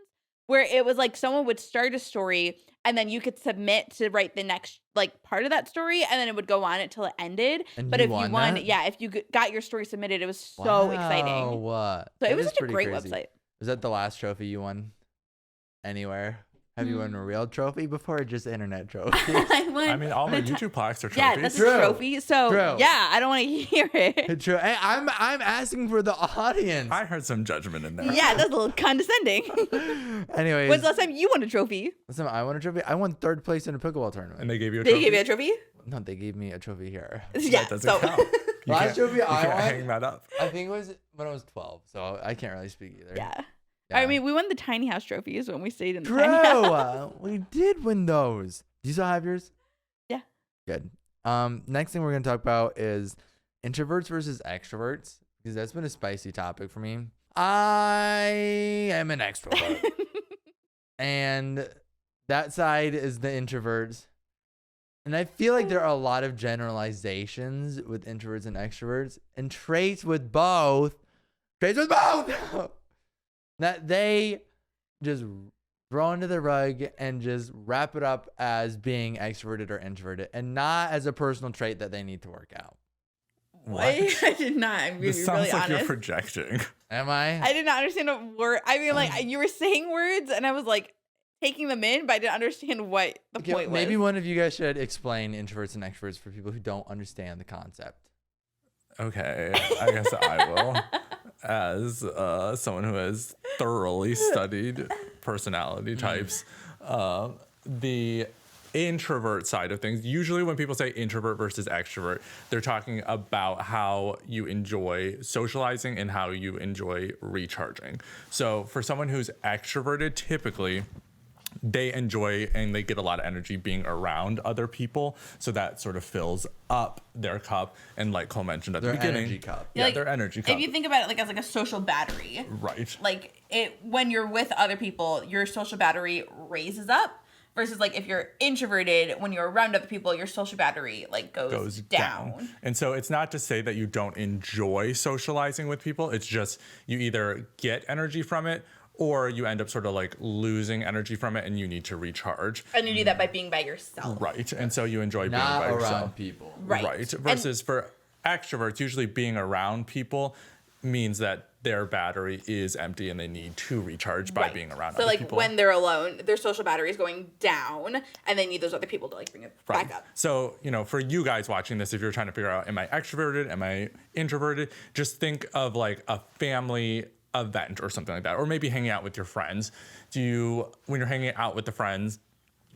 where it was like someone would start a story and then you could submit to write the next like part of that story, and then it would go on until it ended. And but you if you won won, that? yeah, if you got your story submitted, it was so exciting. Wow. So it That was is such a pretty great crazy. website. Was that the last trophy you won anywhere? Have you won a real trophy before or just internet trophy? I won. I mean, all my the YouTube plaques are yeah, trophies. that's True. a trophy. So True. yeah, I don't want to hear it. True. Hey, I'm asking for the audience. I heard some judgment in there. Yeah, that's a little condescending. Anyways, When's the last time you won a trophy? listen, I won a trophy. I won 3rd place in a pickleball tournament. And they gave you a They trophy. gave you a trophy? No, they gave me a trophy here. Yeah. That doesn't So count. You Last can't- trophy you I can't won- hang that up. I think it was when I was 12, so I can't really speak either. yeah. Yeah. I mean, we won the tiny house trophies when we stayed in the tiny house. True. We did win those. Do you still have yours? Yeah. Good. Next thing we're gonna talk about is introverts versus extroverts, because that's been a spicy topic for me. I am an extrovert, and that side is the introverts. And I feel like there are a lot of generalizations with introverts and extroverts, and traits with both. That they just throw under the rug and just wrap it up as being extroverted or introverted, and not as a personal trait that they need to work out. What? I did not. I'm being This sounds really like honest. you're projecting. Am I? I did not understand a word. I mean, like you were saying words, and I was like taking them in, but I didn't understand what the Okay, point was. maybe one of you guys should explain introverts and extroverts for people who don't understand the concept. Okay, I guess I will. As someone who has thoroughly studied personality types, the introvert side of things, usually when people say introvert versus extrovert, they're talking about how you enjoy socializing and how you enjoy recharging. So for someone who's extroverted, typically they enjoy and they get a lot of energy being around other people, so that sort of fills up their cup. And like Cole mentioned at Their the beginning, energy cup. yeah, Like, their energy cup. If you think about it like as like a social battery, Right. like it when you're with other people, your social battery raises up. Versus like if you're introverted, when you're around other people, your social battery like goes down. And so it's not to say that you don't enjoy socializing with people. It's just you either get energy from it or you end up sort of like losing energy from it and you need to recharge. And you do that by being by yourself. Right. And so you enjoy being Not by around yourself. people. Right. Versus for extroverts, usually being around people means that their battery is empty and they need to recharge by Right. being around So other like people. when they're alone, their social battery is going down, and they need those other people to like bring it Right. back up. So, you know, for you guys watching this, if you're trying to figure out, am I extroverted? Am I introverted? Just think of like a family event or something like that, or maybe hanging out with your friends. When you're hanging out with the friends,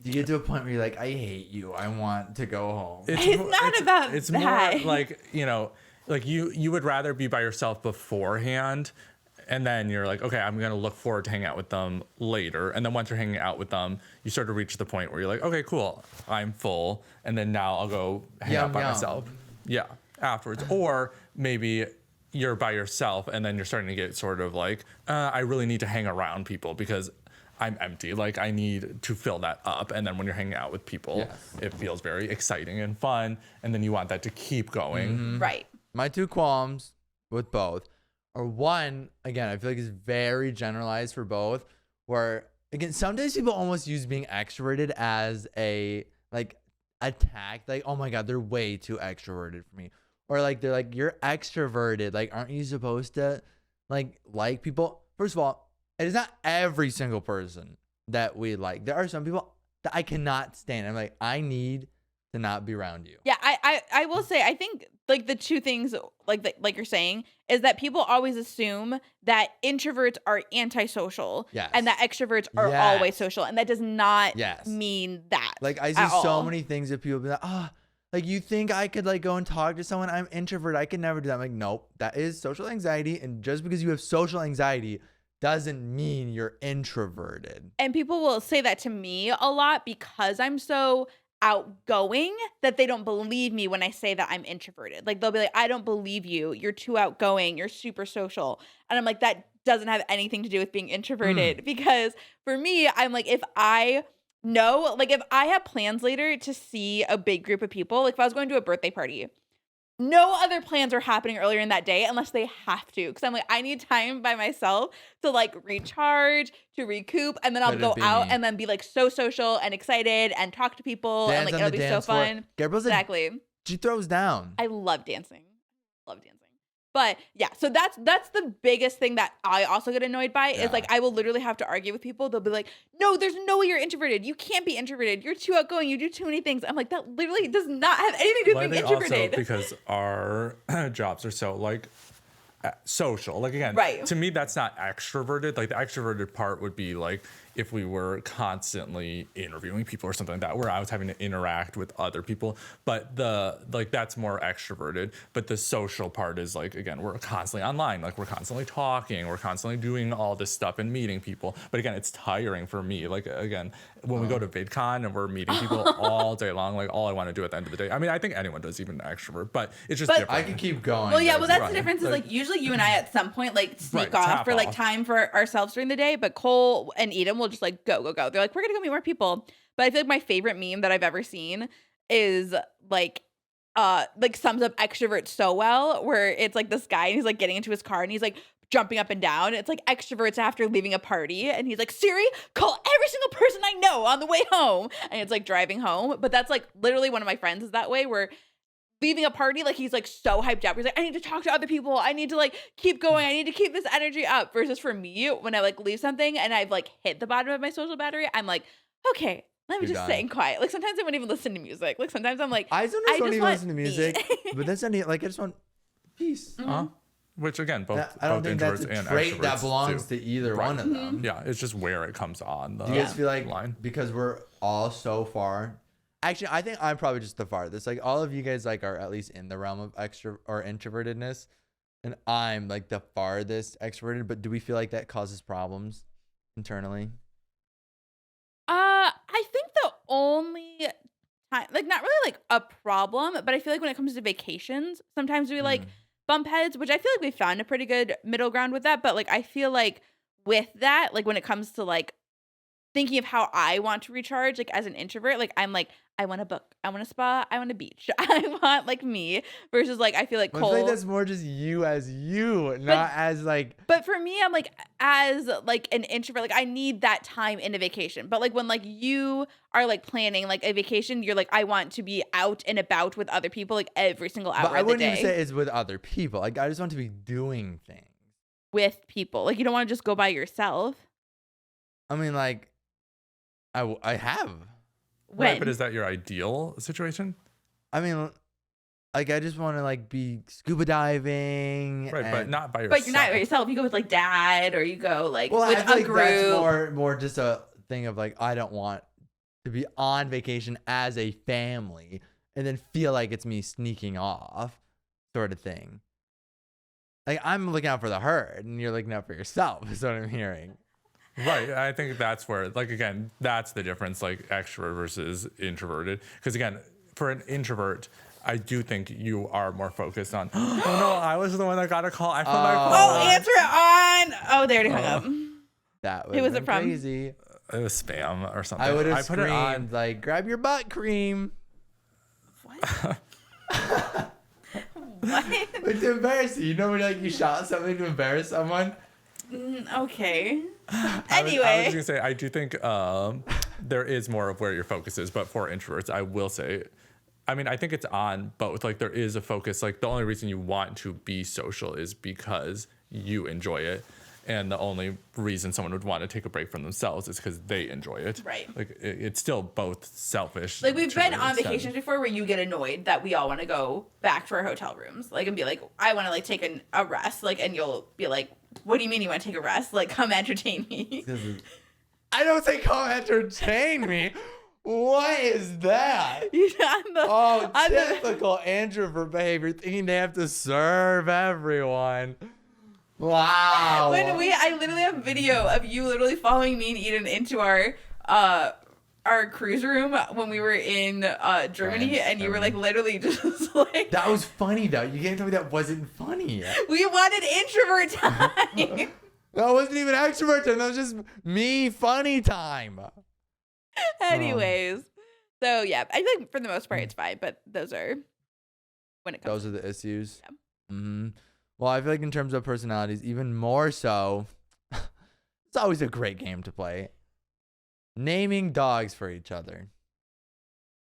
Do you get to a point where you're like, I hate you. I want to go home. It's not about it's that. more like, you know, like you would rather be by yourself beforehand, and then you're like, okay, I'm gonna look forward to hanging out with them later. And then once you're hanging out with them, you sort of reach the point where you're like, okay, cool, I'm full, and then now I'll go hang out by Yum. myself. Yeah, afterwards. Or maybe you're by yourself and then you're starting to get sort of like, I really need to hang around people because I'm empty. Like I need to fill that up. And then when you're hanging out with people, Yes. it feels very exciting and fun. And then you want that to keep going. Right. My two qualms with both are, one, again, I feel like it's very generalized for both, where again, sometimes people almost use being extroverted as a like attack, like, oh my god, they're way too extroverted for me, or like they're like, you're extroverted, like aren't you supposed to like people? First of all, it is not every single person that we like. There are some people that I cannot stand. I'm like, I need to not be around you. Yeah, I will say, I think like the two things like you're saying is that people always assume that introverts are antisocial, Yes. and that extroverts are Yes. always social, and that does not Yes. mean that. Like I see at so all. many things that people be like, like you think I could like go and talk to someone? I'm introvert. I could never do that. I'm like, nope, that is social anxiety. And just because you have social anxiety doesn't mean you're introverted. And people will say that to me a lot because I'm so outgoing that they don't believe me when I say that I'm introverted. Like they'll be like, I don't believe you. You're too outgoing. You're super social. And I'm like, that doesn't have anything to do with being introverted because for me, I'm like, if I know, like if I have plans later to see a big group of people, like if I was going to a birthday party, no other plans are happening earlier in that day unless they have to. Because I'm like, I need time by myself to like recharge, to recoup. And then I'll go out and then be like so social and excited and talk to people. Dance and like on it'll the be so dance floor. fun. Gabriel's Exactly. she throws down. I love dancing. Love dancing. But yeah, so that's the biggest thing that I also get annoyed by is like I will literally have to argue with people. They'll be like, no, there's no way you're introverted. You can't be introverted. You're too outgoing. You do too many things. I'm like, that literally does not have anything to do with being introverted. Also because our jobs are so like social. Like again, to me, that's not extroverted. Like the extroverted part would be like if we were constantly interviewing people or something like that, where I was having to interact with other people. But the like that's more extroverted. But the social part is like, again, we're constantly online. Like we're constantly talking. We're constantly doing all this stuff and meeting people. But again, it's tiring for me. Like again, when we go to VidCon and we're meeting people all day long, like all I want to do at the end of the day. I mean, I think anyone does, even an extrovert, but it's just different. I can keep going. Well, yeah, well, that's the difference is like usually you and I at some point like sneak off for like time for ourselves during the day, but Cole and Eden will just like go. They're like, we're gonna go meet more people. But I feel like my favorite meme that I've ever seen is like sums up extrovert so well, where it's like this guy and he's like getting into his car and he's like jumping up and down. It's like extroverts after leaving a party and he's like, Siri, call every single person I know on the way home. And it's like driving home. But that's like literally one of my friends is that way, where leaving a party, like he's like so hyped up. He's like, I need to talk to other people. I need to like keep going. I need to keep this energy up. Versus for me, when I like leave something and I've like hit the bottom of my social battery, I'm like, okay, let me just sit in quiet. Like sometimes I won't even listen to music. Like sometimes I'm like, I sometimes don't even listen to music, but that's not like I just want peace. Which again, I don't think that's a trait that belongs to either one of them. Yeah, it's just where it comes on. Do you guys feel like because we're all so far? Actually, I think I'm probably just the farthest. Like all of you guys like are at least in the realm of extra or introvertedness, and I'm like the farthest extroverted. But do we feel like that causes problems internally? I think the only time, like not really like a problem, but I feel like when it comes to vacations, sometimes we like bump heads, which I feel like we found a pretty good middle ground with that. But like I feel like with that, like when it comes to like thinking of how I want to recharge, like as an introvert, like I'm like, I want a book, I want a spa, I want a beach, I want like me, versus like I feel like Cole. I feel like that's more just you as you, not as like. But for me, I'm like as like an introvert, like I need that time in a vacation. But like when like you are like planning like a vacation, you're like, I want to be out and about with other people like every single hour of the day. But I wouldn't even say it's with other people. Like I just want to be doing things with people. Like you don't want to just go by yourself. I mean, like I have. When? Right, but is that your ideal situation? I mean, like I just want to like be scuba diving, right? But not by yourself. But you're not by yourself. You go with like dad, or you go like with I feel a like group. That's more just a thing of like I don't want to be on vacation as a family and then feel like it's me sneaking off, sort of thing. Like I'm looking out for the herd, and you're looking out for yourself. Is what I'm hearing. Right. I think that's where, like, again, that's the difference, like extrovert versus introverted. Because again, for an introvert, I do think you are more focused on, oh no, I was the one that got a call. I put my phone. Oh, answer it on. Oh, they already hung up. That Who was it from? Crazy. It was spam or something. I would have put it on like, grab your butt cream. What? What? It's embarrassing. You know when like you shot something to embarrass someone? Okay. Anyway, I was just gonna say I do think there is more of where your focus is, but for introverts, I will say, I mean, I think it's on both. Like there is a focus. Like the only reason you want to be social is because you enjoy it, and the only reason someone would want to take a break from themselves is because they enjoy it. Right. Like it's still both selfish. Like we've been on vacations before where you get annoyed that we all want to go back to our hotel rooms, like and be like, I want to like take a rest, like, and you'll be like, what do you mean you want to take a rest? Like, come entertain me. I don't say come entertain me. What is that? Typical introvert behavior, thinking they have to serve everyone. Wow. I literally have video of you literally following me and Eden into our cruise room when we were in Germany, France, and you were like literally just like. That was funny though. You can't tell me that wasn't funny. We wanted introvert time. That wasn't even extrovert time. That was just me funny time. Anyways, so yeah, I think for the most part it's fine, but those are when it comes. Those are the issues. Yeah. Mm-hmm. Well, I feel like in terms of personalities, even more so, it's always a great game to play. Naming dogs for each other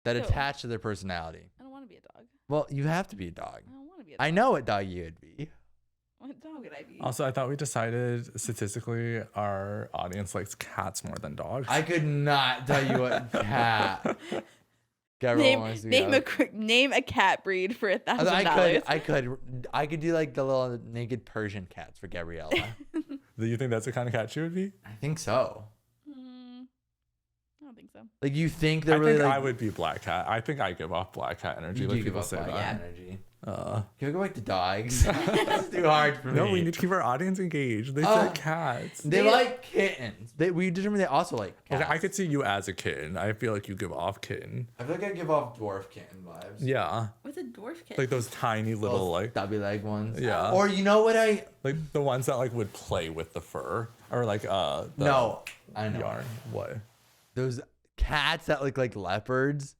that Ew. attach to their personality. I don't want to be a dog. Well, you have to be a dog. I don't want to be a dog. I know what dog you would be. What dog would I be? Also, I thought we decided statistically our audience likes cats more than dogs. I could not tell you what cat. Gabrielle wants to Name a cat breed for $1,000. I could do like the little naked Persian cats for Gabriella. Do you think that's the kind of cat she would be? I think so. I don't think so. Like you think they're I really think like I would be black cat. I think I give off black cat energy. you Like do give people off say black that. energy. Can we go back to dogs? That's too hard for me. No, we need to keep our audience engaged. They said cats. They like kittens. We determined they also like cats. Okay, I could see you as a kitten. I feel like you give off kitten. I feel like I give off dwarf kitten vibes. Yeah. What's a dwarf kitten? Like those tiny little like stubby leg ones. Yeah. Or you know what like the ones that like would play with the fur or like the No, I know. yarn. What? Those cats that look like leopards.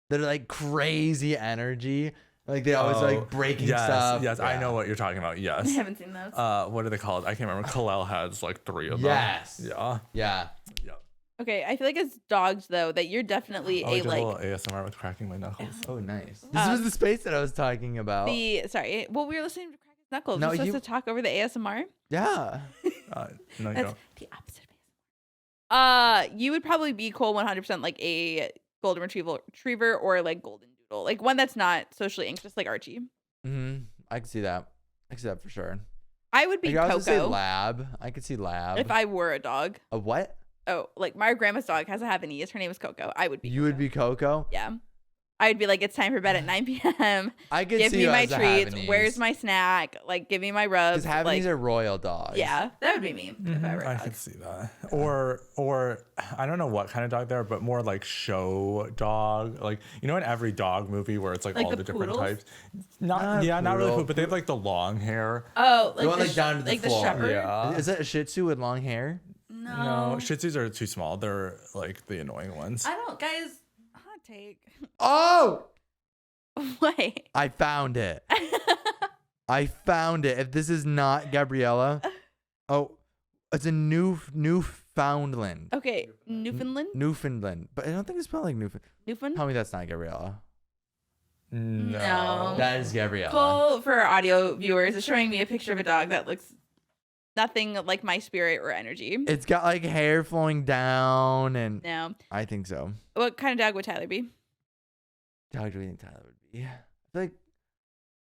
That are like crazy energy. Like they always like breaking stuff. Yes, Yeah. I know what you're talking about. I Yes. haven't seen those. What are they called? I can't remember. Kalel has like 3 of them. Yes. Yeah. Yeah. Okay, I feel like as dogs though that you're definitely Oh, I a did a like little ASMR with cracking my knuckles. Oh, nice. This was the space that I was talking about. we were listening to Crack His Knuckles. No, We're supposed you- to talk over the ASMR. Yeah. No, you That's don't. the opposite of ASMR. You would probably be Cole 100% like a golden retriever or like golden doodle, like one that's not socially anxious like Archie. I can see that. I can see that for sure. I would be I could also say Coco lab. I could see lab. if I were a dog. A what? Oh, like my grandma's dog has a Havanese. Her name is Coco. I would be. You would be Coco? Yeah. I would be like, it's time for bed at 9 p.m. I could Give see me you my as a treats. Havanese. Where's my snack? Like, give me my rubs. Because Havanese like, are royal dogs. yeah, that would be me if I were a I dog. could see that. Or I don't know what kind of dog they are, but more like show dog. Like you know in every dog movie where it's like all the the different poodles? types. Not really poodle. poodle, but they have like the long hair. Oh, like The one, the like, down to the like floor. the shepherd. Yeah. Is that a Shih Tzu with long hair? No, Shih Tzus are too small. They're like the annoying ones. I don't, guys. Hot take. Oh! Wait. I found it. I found it. If this is not Gabriella, oh, it's a Newfoundland. Okay, Newfoundland. Newfoundland, but I don't think it's spelled like Newfoundland. Newfoundland. Tell me that's not Gabriella. No. That is Gabriella. Cole, for our audio viewers, is showing me a picture of a dog that looks nothing like my spirit or energy. It's got like hair flowing down, and No. I think so. What kind of dog would Tyler be? Dog do we think Tyler would be? I feel like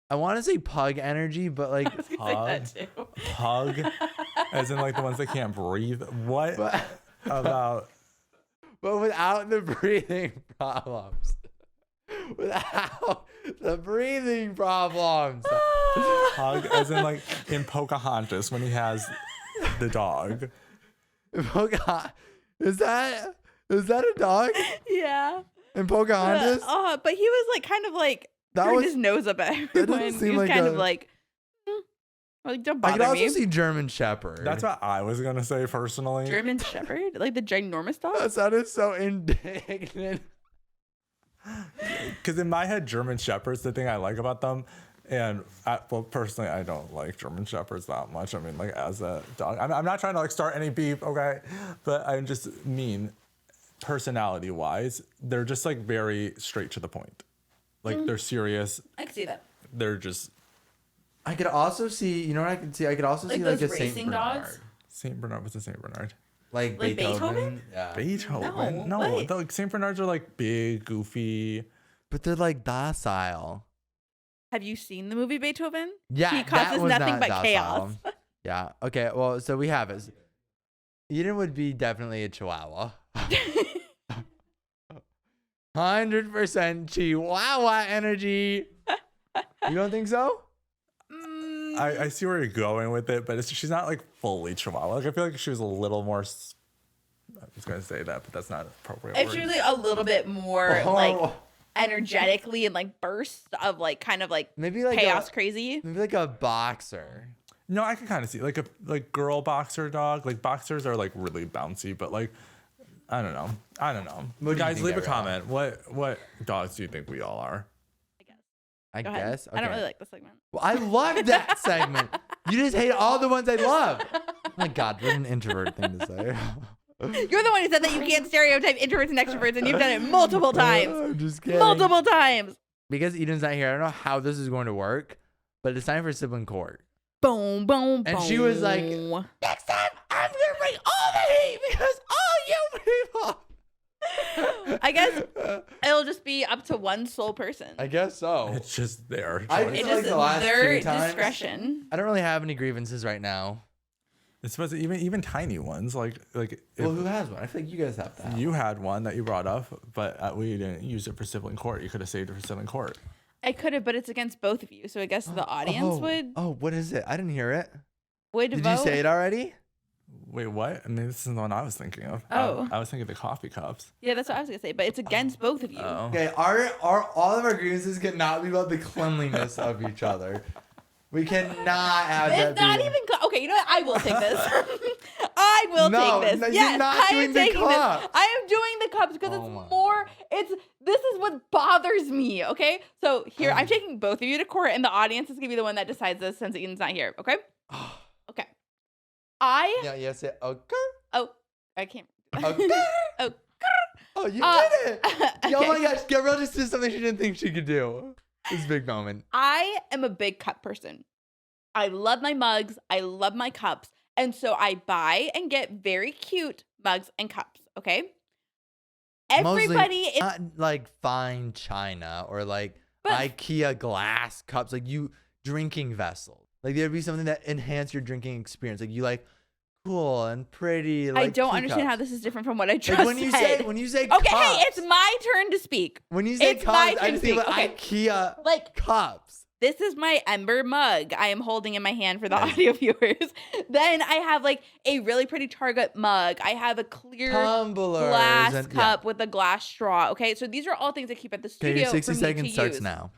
I want to say pug energy, but like I was gonna say that too. Pug, as in like the ones that can't breathe. What but, about? but without the breathing problems. Without the breathing problems. Pug, as in like in Pocahontas when he has the dog. Is that a dog Yeah. in Pocahontas? But he was like kind of like That turned was- his nose up at doesn't everyone. seem He was like kind a- of like, don't I could bother also me. see German Shepherd. That's what I was gonna say personally. German Shepherd, like the ginormous dog. That sounded so indignant. Because in my head, German Shepherds, the thing I like about them, and well, personally, I don't like German Shepherds that much. I mean, like as a dog, I'm not trying to like start any beef, okay? But I just mean, personality-wise, they're just like very straight to the point. Like they're serious. I can see that. They're just I could also see, you know what I could see? I could also Like see like those a Saint racing Bernard. dogs? Saint Bernard. What's a Saint Bernard? Like Like Beethoven. Beethoven? Yeah. Beethoven. No, No, what? like Saint Bernards are like big, goofy. But they're like docile. Have you seen the movie Beethoven? Yeah, He that causes was nothing not but docile. chaos. Yeah. Okay. Well, so we have it. Eden would be definitely a Chihuahua. 100% Chihuahua energy. You don't think so? I see where you're going with it, but she's not like fully Chihuahua. Like I feel like she was a little more. I was gonna say that, but that's not appropriate. It's usually a little bit more like energetically and like bursts of like kind of like maybe like chaos crazy. Maybe like a boxer. No, I can kind of see like a girl boxer dog. Like boxers are like really bouncy, but like I don't know. Guys, leave a comment. What dogs do you think we all are? I guess. Okay. I don't really like the segment. Well, I love that segment. You just hate all the ones I love. Oh my God, what an introvert thing to say. You're the one who said that you can't stereotype introverts and extroverts, and you've done it multiple times. I'm just kidding. Multiple times. Because Eden's not here, I don't know how this is going to work, but it's time for sibling court. Boom, boom, And boom. she was like, next time I'm going to bring all the heat because all you people. I guess it'll just be up to one sole person. I guess so. It's just their I choice. feel It like is the last their few times- discretion. I don't really have any grievances right now. It's supposed to even tiny ones like Well, who has one? I feel like you guys have that. you had one that you brought up, but we didn't use it for sibling court. You could have saved it for sibling court. I could have, but it's against both of you, so I guess the audience would Oh, what is it? I didn't hear it. would Did vote. you say it already? Wait, what? I mean, this is the one I was thinking of. Oh. I was thinking the coffee cups. Yeah, that's what I was gonna say, but it's against both of you. Oh. Okay, our all of our grievances cannot be about the cleanliness of each other. We cannot have that. It's not be- even okay. You know what? I will take this. I will No, take this. no, you're Yes, not I doing am the taking cups. this. I am doing the cups because Oh my. it's more. This is what bothers me. Okay, so here I'm taking both of you to court, and the audience is gonna be the one that decides this since Ian's not here. Okay. Okay. Yeah, yes, it. Okay. Oh, I can't. Okay. Oh. Oh, you did it! Oh my Okay. gosh, Gabrielle just did something she didn't think she could do. This big moment. I am a big cup person. I love my mugs. I love my cups. And so I buy and get very cute mugs and cups. Okay. Everybody Mostly not like fine china or like But- IKEA glass cups, like you drinking vessels. Like there'd be something that enhance your drinking experience. Like you like cool and pretty. Like I don't teacups. understand how this is different from what I just Like when you said. say okay, cups, hey, it's my turn to speak. when you say it's my cups, turn I to just think speak. about Okay. IKEA Like cups. this is my Ember mug I am holding in my hand for the Yes. audio viewers. Then I have like a really pretty Target mug. I have a clear Tumblers glass and- cup with a glass straw. Okay, so these are all things I keep at the Okay, studio. your 60 for me seconds to starts use. now.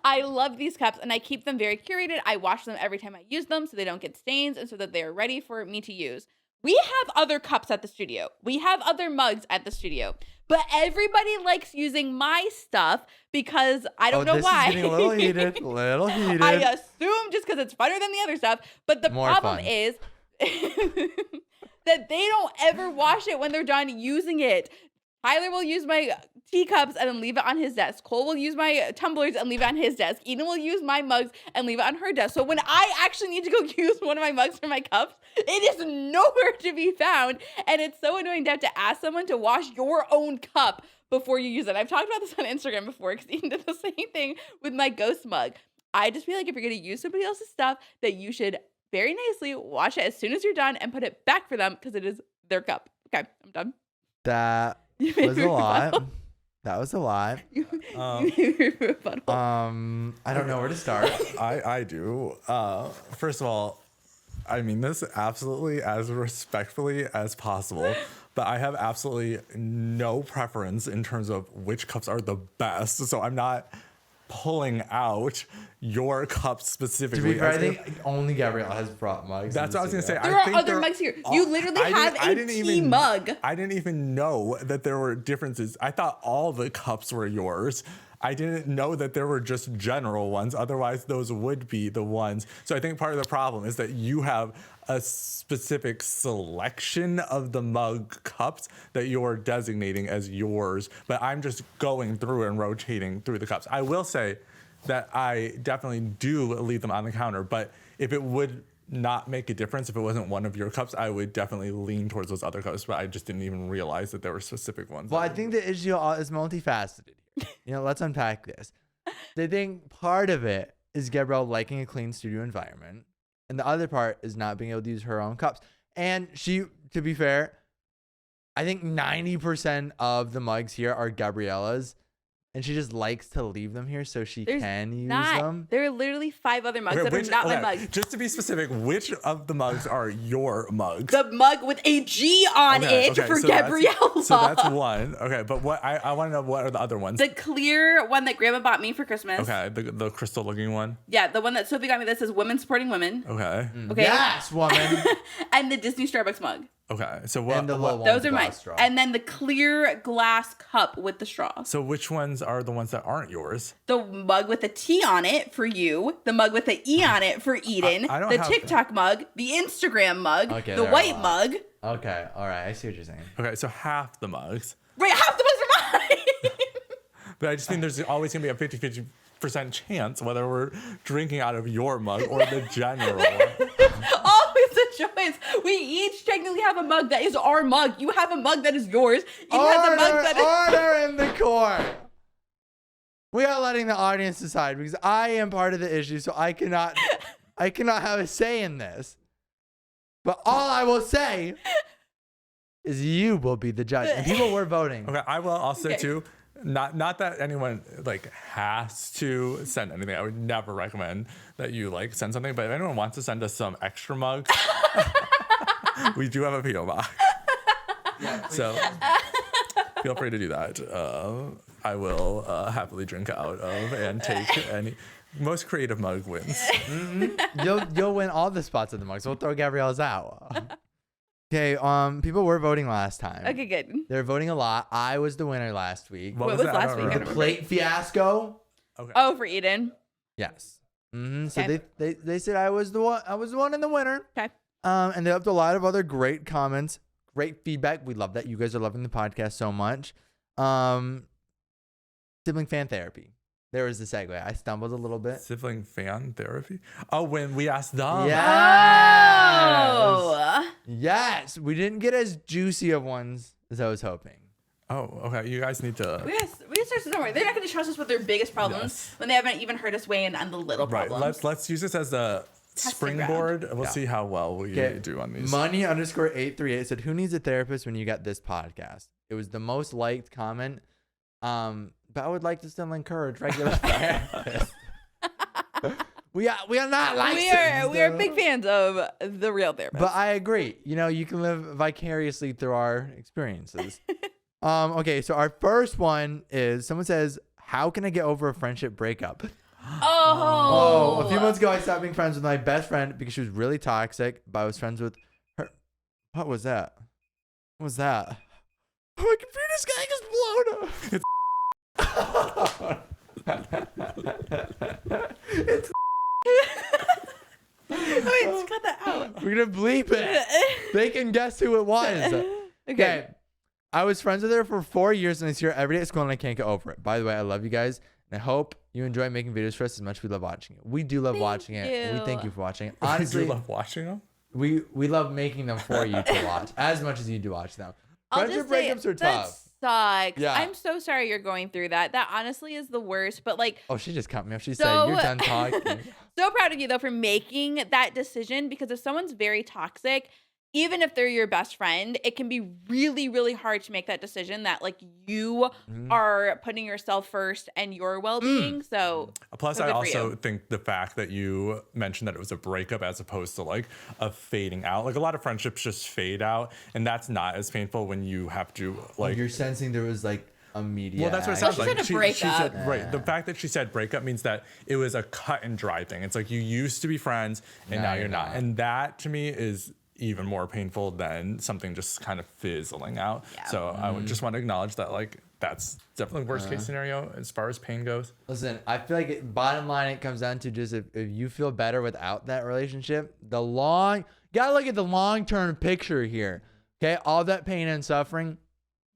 I love these cups and I keep them very curated. I wash them every time I use them so they don't get stains and so that they are ready for me to use. We have other cups at the studio. We have other mugs at the studio. But everybody likes using my stuff because I don't know this why. is getting a little heated. Little heated. I assume just because it's funner than the other stuff. But the More problem fun. is that they don't ever wash it when they're done using it. Tyler will use my teacups and then leave it on his desk. Cole will use my tumblers and leave it on his desk. Eden will use my mugs and leave it on her desk. So when I actually need to go use one of my mugs for my cups, it is nowhere to be found. And it's so annoying to have to ask someone to wash your own cup before you use it. I've talked about this on Instagram before because Eden did the same thing with my ghost mug. I just feel like if you're going to use somebody else's stuff, that you should very nicely wash it as soon as you're done and put it back for them because it is their cup. Okay, I'm done. That You made was me a lot. rebuttal. That was a lot. You made me rebuttal. I don't know where to start. I do. First of all, I mean this absolutely as respectfully as possible, but I have absolutely no preference in terms of which cups are the best. So I'm not pulling out your cups To specifically. be fair, I as think if- only Gabrielle has brought mugs. That's in what I was the gonna say. studio. There I are think other they're mugs here. all- You literally have a tea mug. I didn't even know that there were differences. I thought all the cups were yours. I didn't know that there were just general ones. Otherwise, those would be the ones. So I think part of the problem is that you have a specific selection of the mug cups that you're designating as yours. But I'm just going through and rotating through the cups. I will say that I definitely do leave them on the counter. But if it would not make a difference, if it wasn't one of your cups, I would definitely lean towards those other cups. But I just didn't even realize that there were specific ones. Well, I think the issue is multifaceted here. You know, let's unpack this. I think part of it is Gabrielle liking a clean studio environment, and the other part is not being able to use her own cups. And she, to be fair, I think 90% of the mugs here are Gabriella's, and she just likes to leave them here so she can use them. There are literally 5 other mugs that are not my mugs. Just to be specific, which of the mugs are your mugs? The mug with a G on it for Gabriella. So that's one. Okay, but what I want to know, what are the other ones? The clear one that Grandma bought me for Christmas. Okay, the crystal looking one. Yeah, the one that Sophie got me that says women supporting women. Okay. Okay. Yes, woman. And the Disney Starbucks mug. Okay, so what? Those are mine. Straw. And then the clear glass cup with the straw. So which ones are the ones that aren't yours? The mug with a T on it for you. The mug with the E on it for Eden. I don't the have TikTok mug. The Instagram mug. The white mug. Okay, all right. I see what you're saying. Okay, so half the mugs. Right, half the mugs are mine. But I just think there's always going to be a 50% chance whether we're drinking out of your mug or the general one. Always a choice. We each technically have a mug that is our mug. You have a mug that is yours. Eden has a mug that is order in the court. We are letting the audience decide because I am part of the issue, so I cannot have a say in this. But all I will say is you will be the judge, and people were voting. Okay, I will also too. Not that anyone like has to send anything. I would never recommend that you like send something. But if anyone wants to send us some extra mugs, we do have a PO box. Yeah, so feel free to do that. I will happily drink out of and take any. Most creative mug wins. Mm-hmm. You'll win all the spots of the mugs. We'll throw Gabriella's out. Okay, people were voting last time. Okay, good. They're voting a lot. I was the winner last week. What was last week? The plate fiasco. Okay. Oh, for Eden. Yes. So they said I was the one. I was the one in the winner. Okay. And they left a lot of other great comments, great feedback. We love that you guys are loving the podcast so much. Sibling fan therapy. There was the segue. I stumbled a little bit. Sibling fan therapy? Oh, when we asked them. Yes. Oh. Yes. We didn't get as juicy of ones as I was hoping. Oh, okay. You guys need to. We start to worry. They're not going to trust us with their biggest problems when they haven't even heard us weigh in on the little problems. Let's use this as a springboard. We'll see how well we do on these. Money_838 said, "Who needs a therapist when you got this podcast?" It was the most liked comment. But I would like to still encourage regular therapists. We are not licensed. We are big fans of the real therapist. But I agree. You can live vicariously through our experiences. Okay, so our first one is someone says, "How can I get over a friendship breakup?" Oh, a few months ago I stopped being friends with my best friend because she was really toxic, but I was friends with her. What was that? What was that? Oh, my computer's getting just blown up. It's Wait, just cut that out. We're gonna bleep it. They can guess who it was. Okay. I was friends with her for 4 years and I see her every day at school and I can't get over it. By the way, I love you guys and I hope you enjoy making videos for us as much as we love watching it. We do love watching it. We thank you for watching it. Honestly, you love watching them? We love making them for you to watch as much as you do watch them. Friendship breakups are tough. Sucks. Yeah. I'm so sorry you're going through that. That honestly is the worst. But like, oh, she just cut me off. She said, "You're done talking." So proud of you though for making that decision, because if someone's very toxic, even if they're your best friend, it can be really, really hard to make that decision that like you are putting yourself first and your well-being. So plus, I also think the fact that you mentioned that it was a breakup as opposed to like a fading out. Like a lot of friendships just fade out, and that's not as painful when you have to like. You're sensing there was like immediate. Well, that's what it sounds like. She said right. The fact that she said breakup means that it was a cut and dry thing. It's like you used to be friends and now you're not. And that to me is even more painful than something just kind of fizzling out. Yeah. So I would just want to acknowledge that like that's definitely worst case scenario as far as pain goes. Listen, I feel like bottom line it comes down to just if you feel better without that relationship, gotta look at the long-term picture here. Okay, all that pain and suffering,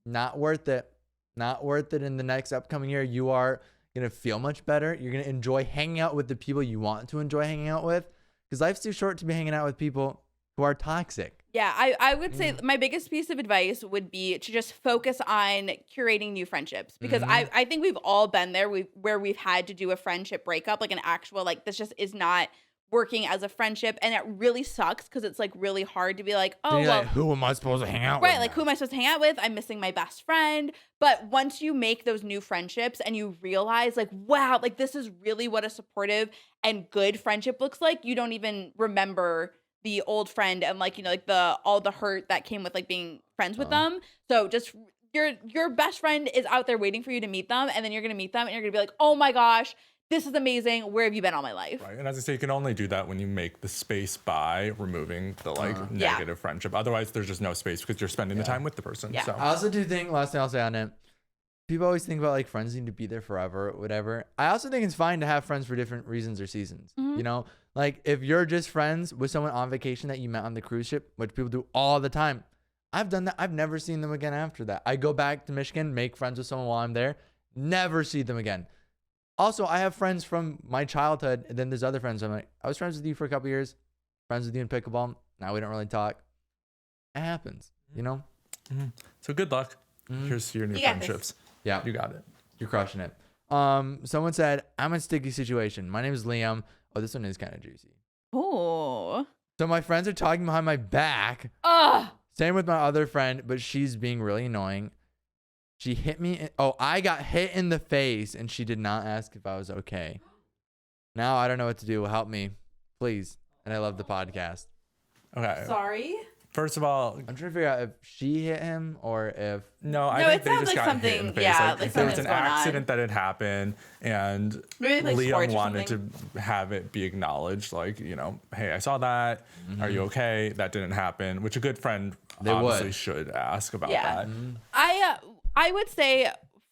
not worth it. Not worth it in the next upcoming year. You are gonna feel much better. You're gonna enjoy hanging out with the people you want to enjoy hanging out with, because life's too short to be hanging out with people who are toxic. Yeah, I would say my biggest piece of advice would be to just focus on curating new friendships, because I think we've all been there where we've had to do a friendship breakup, like an actual, like this just is not working as a friendship, and it really sucks because it's like really hard to be like, oh Then you're well, like, who am I supposed to hang out with? right, like now? who am I supposed to hang out with? I'm missing my best friend. But once you make those new friendships and you realize like, wow, like this is really what a supportive and good friendship looks like, you don't even remember the old friend and like, you know, like all the hurt that came with like being friends with them. So just your best friend is out there waiting for you to meet them, and then you're gonna meet them and you're gonna be like, oh my gosh, this is amazing. Where have you been all my life? Right. And as I say, you can only do that when you make the space by removing the negative friendship. Otherwise, there's just no space because you're spending the time with the person. Yeah. So. I also do think, last thing I'll say on it, people always think about like friends need to be there forever, whatever. I also think it's fine to have friends for different reasons or seasons. You know, like if you're just friends with someone on vacation that you met on the cruise ship, which people do all the time. I've done that. I've never seen them again after that. I go back to Michigan, make friends with someone while I'm there, never see them again. Also, I have friends from my childhood, and then there's other friends. I'm like, I was friends with you for a couple years, friends with you in pickleball. Now we don't really talk. It happens, you know? So good luck. Here's your new You got friendships. Yeah. You got it. You're crushing it. Someone said, I'm in a sticky situation. My name is Liam. Oh, this one is kind of juicy. Oh. So my friends are talking behind my back. Ugh. Same with my other friend, but she's being really annoying. She hit me. I got hit in the face, and she did not ask if I was okay. Now I don't know what to do. Help me, please. And I love the podcast. Okay. Sorry. First of all, I'm trying to figure out if she hit him or if. no, I No, think it they sounds just like got hit in the something- face. yeah, like like there was something's an going on. accident that had happened, and Maybe like sports Liam or wanted something. to have it be acknowledged, like, you know, hey, I saw that. Are you okay? That didn't happen, which a good friend They obviously would. should ask about Yeah. that. I would say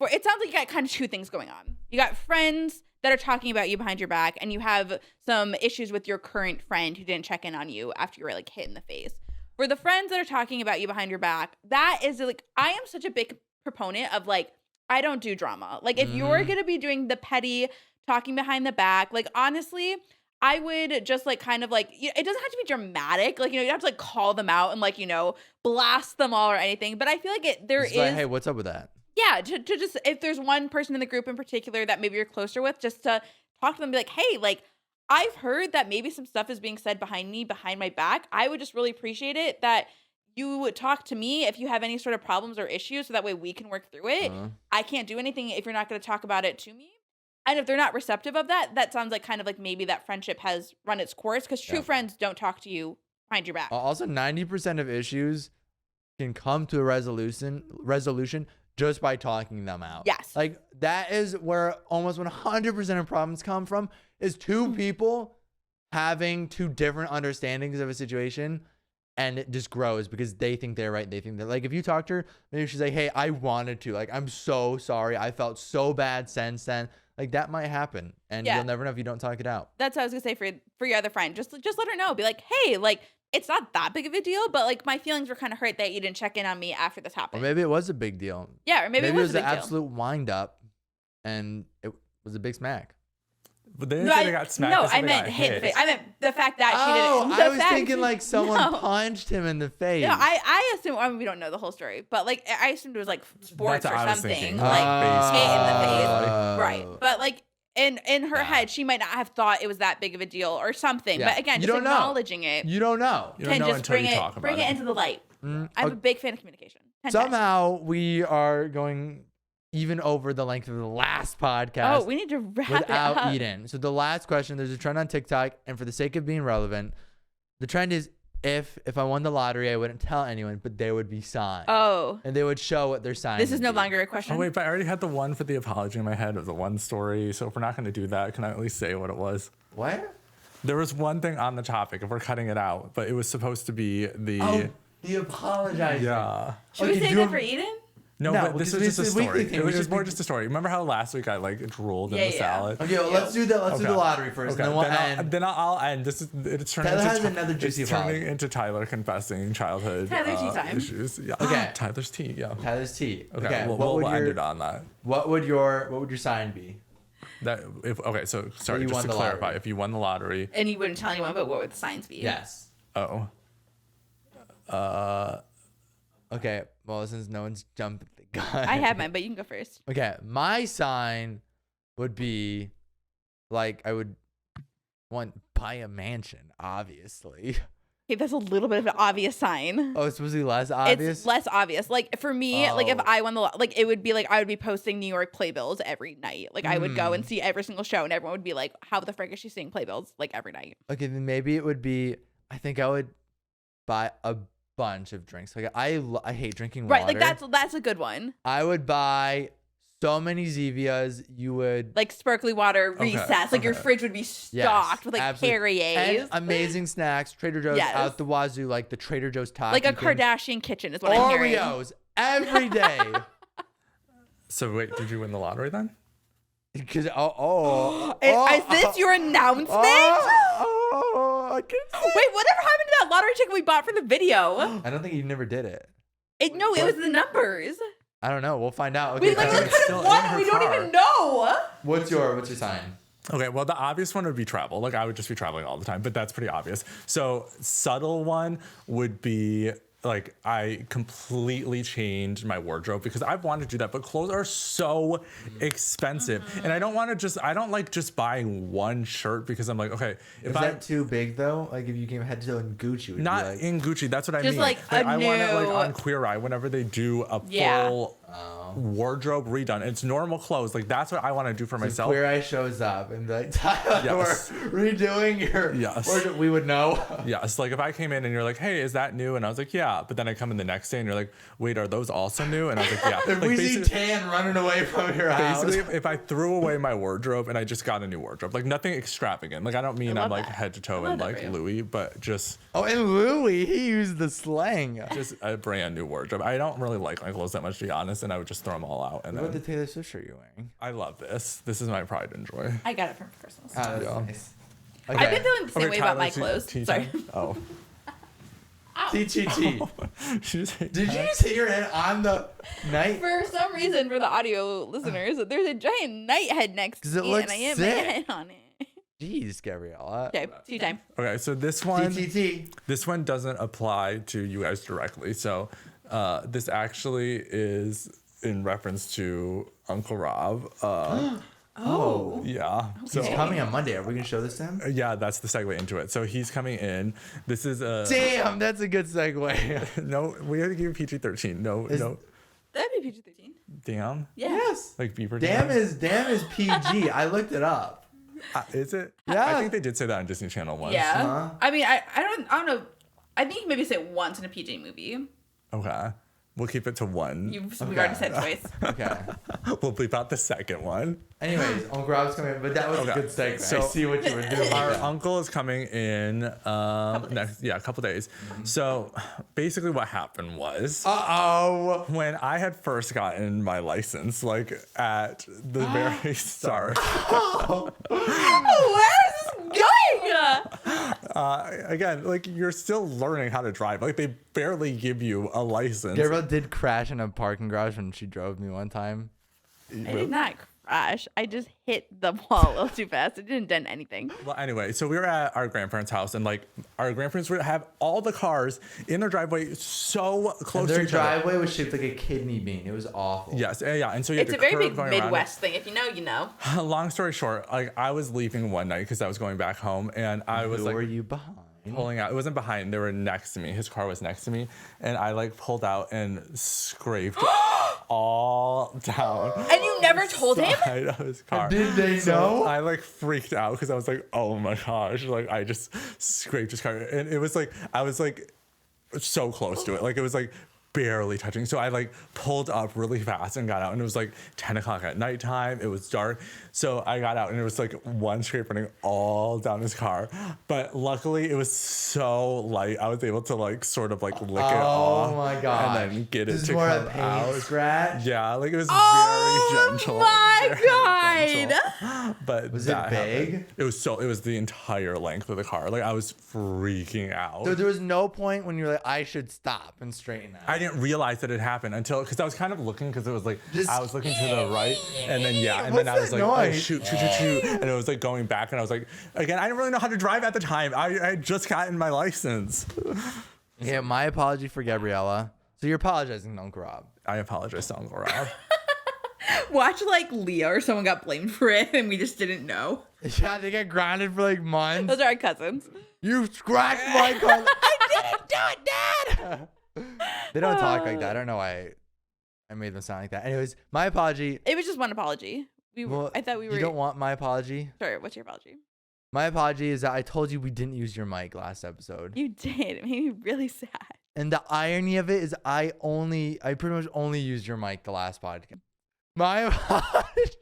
it sounds like you got kind of two things going on. You got friends that are talking about you behind your back, and you have some issues with your current friend who didn't check in on you after you were like hit in the face. For the friends that are talking about you behind your back, that is like, I am such a big proponent of like, I don't do drama. Like if you're going to be doing the petty talking behind the back, like honestly, I would just like kind of like, it doesn't have to be dramatic. Like, you know, you have to like call them out and like, you know, blast them all or anything. But I feel like there It's is, like, hey, what's up with that? yeah, to just, if there's one person in the group in particular that maybe you're closer with, just to talk to them and be like, hey, like, I've heard that maybe some stuff is being said behind me, behind my back. I would just really appreciate it that you would talk to me if you have any sort of problems or issues, so that way we can work through it. I can't do anything if you're not going to talk about it to me. And if they're not receptive of that, that sounds like kind of like maybe that friendship has run its course, because true friends don't talk to you behind your back. Also, 90% of issues can come to a resolution just by talking them out. Yes. Like that is where almost 100% of problems come from, is two people having two different understandings of a situation, and it just grows because they think they're right. They think that, like, if you talk to her, maybe she's like, hey, I wanted to, like, I'm so sorry. I felt so bad since then. Like that might happen, and you'll never know if you don't talk it out. That's what I was gonna say for your other friend. Just let her know. Be like, hey, like, it's not that big of a deal, but like my feelings were kind of hurt that you didn't check in on me after this Or happened. maybe it was a big deal. Yeah, or maybe it was a an big deal. absolute wind up, and it was a big smack. But they didn't say they got smacked. No, they said I they meant got hit. I meant the fact that she didn't. I was thinking like someone No. punched him in the face. No, I assume. I mean, we don't know the whole story, but like I assumed it was like sports That's or what I was something, thinking, like like hit in the face, baseball. right? But like in her head, she might not have thought it was that big of a deal or something. Yeah. But again, You just don't know. acknowledging it You don't know. You don't can know just until bring you it talk about bring it into the light. I'm a big fan of communication. 10 times. Somehow we are going even over the length of the last podcast. Oh, we need to wrap it without up. Eden. So the last question, there's a trend on TikTok, and for the sake of being relevant, the trend is if I won the lottery, I wouldn't tell anyone, but there would be signs. Oh, And they would show what their sign this is would no be. longer a question. Oh wait, but I already had the one for the apology in my head of the one story. So if we're not going to do that, can I at least say what it was? What? There was one thing on the topic, if we're cutting it out, but it was supposed to be the The apologizing. yeah. Should we Okay, save do that a- for Eden? No, No, but this because was just a it's a weekly story. thing. It We was should more be- just a story. Remember how last week I like drooled in Yeah, the yeah. salad? Okay, well, let's do the Okay. lottery first, Okay, and then we'll then end. Then I'll end. This is it's turning Tyler into has another juicy it's turning apology. into Tyler confessing childhood Tyler tea time. issues. Yeah. Okay. Tyler's tea. Yeah. Tyler's tea. Okay. what we'll would end your it on that. what would your sign be? That if okay. So sorry, you just won to the clarify, lottery. if you won the lottery, And you wouldn't tell anyone, but what would the signs be? Yes. oh, Okay. Well, since no one's jumped the gun, I have mine, but you can go first. Okay, my sign would be like I would One, buy a mansion, obviously. Okay, that's a little bit of an obvious sign. Oh, it's supposed to be less obvious? It's less obvious. Like for me, like if I won the like it would be like I would be posting New York playbills every night. Like I would go and see every single show and everyone would be like, how the frick is she seeing playbills like every night? Okay, then maybe it would be, I think I would buy a bunch of drinks. Like I hate drinking water. Right, like that's a good one. I would buy so many Zevias, you would Like sparkly water recess. Like your fridge would be stocked with like Perrier's. And amazing snacks, Trader Joe's out the wazoo, like the Trader Joe's top. Like a Kardashian kitchen is what I'm hearing. Oreos every day. So wait, did you win the lottery then? Because is this your announcement? I couldn't say. Wait, whatever happened to that lottery ticket we bought for the video? I don't think you never did it. It was the numbers. I don't know. We'll find out. Okay, We could have won and we don't even know. What's your sign? Okay, well, the obvious one would be travel. Like, I would just be traveling all the time, but that's pretty obvious. So, subtle one would be, like, I completely changed my wardrobe because I've wanted to do that, but clothes are so expensive. And I don't like just buying one shirt because I'm like, okay. Is that too big, though? Like, if you came head to toe in Gucci, would not be like... in Gucci. That's what I mean. Just like I want it like on Queer Eye whenever they do a full wardrobe redone. It's normal clothes. Like that's what I want to do for myself. Queer Eye shows up and like, Tyler, we're redoing your wardrobe. We would know. Yes. Like if I came in and you're like, hey, is that new? And I was like, yeah. But then I come in the next day and you're like, wait, are those also new? And I was like, yeah. If like, we see Tan running away from your house. Basically, if I threw away my wardrobe and I just got a new wardrobe, like nothing extravagant. Like I don't mean I'm like head to toe in like Louis, but just and Louis, he used the slang. Just a brand new wardrobe. I don't really like my clothes that much, to be honest, and I would just throw them all out. And what about the Taylor Swift shirt you're wearing? I love this. This is my pride and joy. I got it from Christmas. Oh, that's nice. Okay. I've been feeling the same way about my clothes. Sorry. Oh. TTT. Did you just hit your head on the night? For some reason, for the audio listeners, there's a giant night head next to me, and I hit my head on it. Jeez, Gabriella. Okay, tea time. Okay, so this one, TTT. This one doesn't apply to you guys directly. So this actually is in reference to Uncle Rob. Oh. Yeah. So he's coming on Monday. Are we going to show this to him? Yeah, that's the segue into it. So he's coming in. This is a... Damn, that's a good segue. No, we have to give you PG-13. No. That'd be PG-13. Damn? Yes. Like Beaver Damn is PG. I looked it up. Is it? Yeah. I think they did say that on Disney Channel once. Yeah. Uh-huh. I mean, I don't know. I think you maybe say it once in a PG movie. Okay. We'll keep it to one. We've already said twice. Okay. We'll bleep out the second one. Anyways, Uncle Rob's coming in, but that was a good segue. So I see what you were doing. Our uncle is coming in a couple days. So basically what happened was when I had first gotten my license, like at the very start. Where is this going? Again, like you're still learning how to drive. Like they barely give you a license. Gabrielle did crash in a parking garage when she drove me one time. I did not crash. I just hit the wall a little too fast. It didn't dent anything. Well, anyway, so we were at our grandparents' house, and like our grandparents would have all the cars in their driveway so close Their to each other. driveway was shaped like a kidney bean. It was awful. Yes, yeah, and so you had It's the a very curve big going around Midwest thing. If you know, you know. it. Long story short, like I was leaving one night because I was going back home, and I was Who like, were you behind? pulling out. It wasn't behind. They were next to me. His car was next to me, and I like pulled out and scraped all down. And you never told him? Side of his car. Did they So know? I like freaked out because I was like, oh my gosh, like I just scraped his car, and it was like I was like so close to it, like it was like barely touching. So I like pulled up really fast and got out, and it was like 10 o'clock at nighttime. It was dark. So I got out, and it was like one scrape running all down his car. But luckily it was so light. I was able to like sort of like lick it off. Oh my god. And then get it This is to more come a paint out. scratch. Yeah, like it was very gentle. My very God. gentle. But Was it that big? happened. It was the entire length of the car. Like I was freaking out. So there was no point when you're like, I should stop and straighten out. I didn't realize that it happened until because I was kind of looking because it was like I was looking to the right and then and What's then I was that like, oh noise? shoot, and it was like going back and I was like, again, I didn't really know how to drive at the time. I had just gotten my license. Yeah, my apology for Gabriella. So you're apologizing to Uncle Rob. I apologize to Uncle Rob. Watch like Leah or someone got blamed for it and we just didn't know. Yeah, they get grounded for like months. Those are our cousins. You scratched my car. I didn't do it, Dad. They don't talk like that. I don't know why I made them sound like that. Anyways, my apology. It was just one apology. I thought we were. You don't want my apology? Sorry, what's your apology? My apology is that I told you we didn't use your mic last episode. You did. It made me really sad. And the irony of it is I pretty much only used your mic the last podcast. My apology.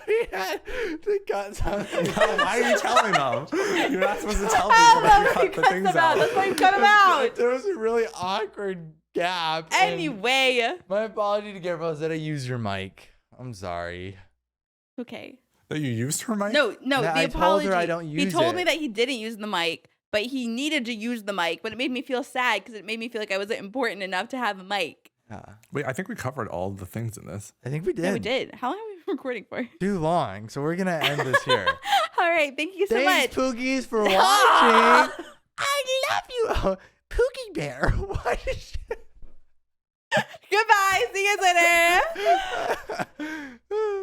We had to cut something. Why are you telling them? You're not supposed to tell people that you cut the things out. That's why you cut them out. There was a really awkward gap. Anyway. My apology to Gabriel is that I used your mic. I'm sorry. Okay. That you used her mic? No. That The I apology. told her I don't use He told it. me that he didn't use the mic, but he needed to use the mic. But it made me feel sad because it made me feel like I wasn't important enough to have a mic. Wait, I think we covered all the things in this. I think we did. Yeah, we did. How long have we been recording for? Too long. So we're going to end this here. All right. Thank you so Thanks, much. Pookies, for watching. I love you. Oh, Pookie Bear. What is Goodbye. See you later.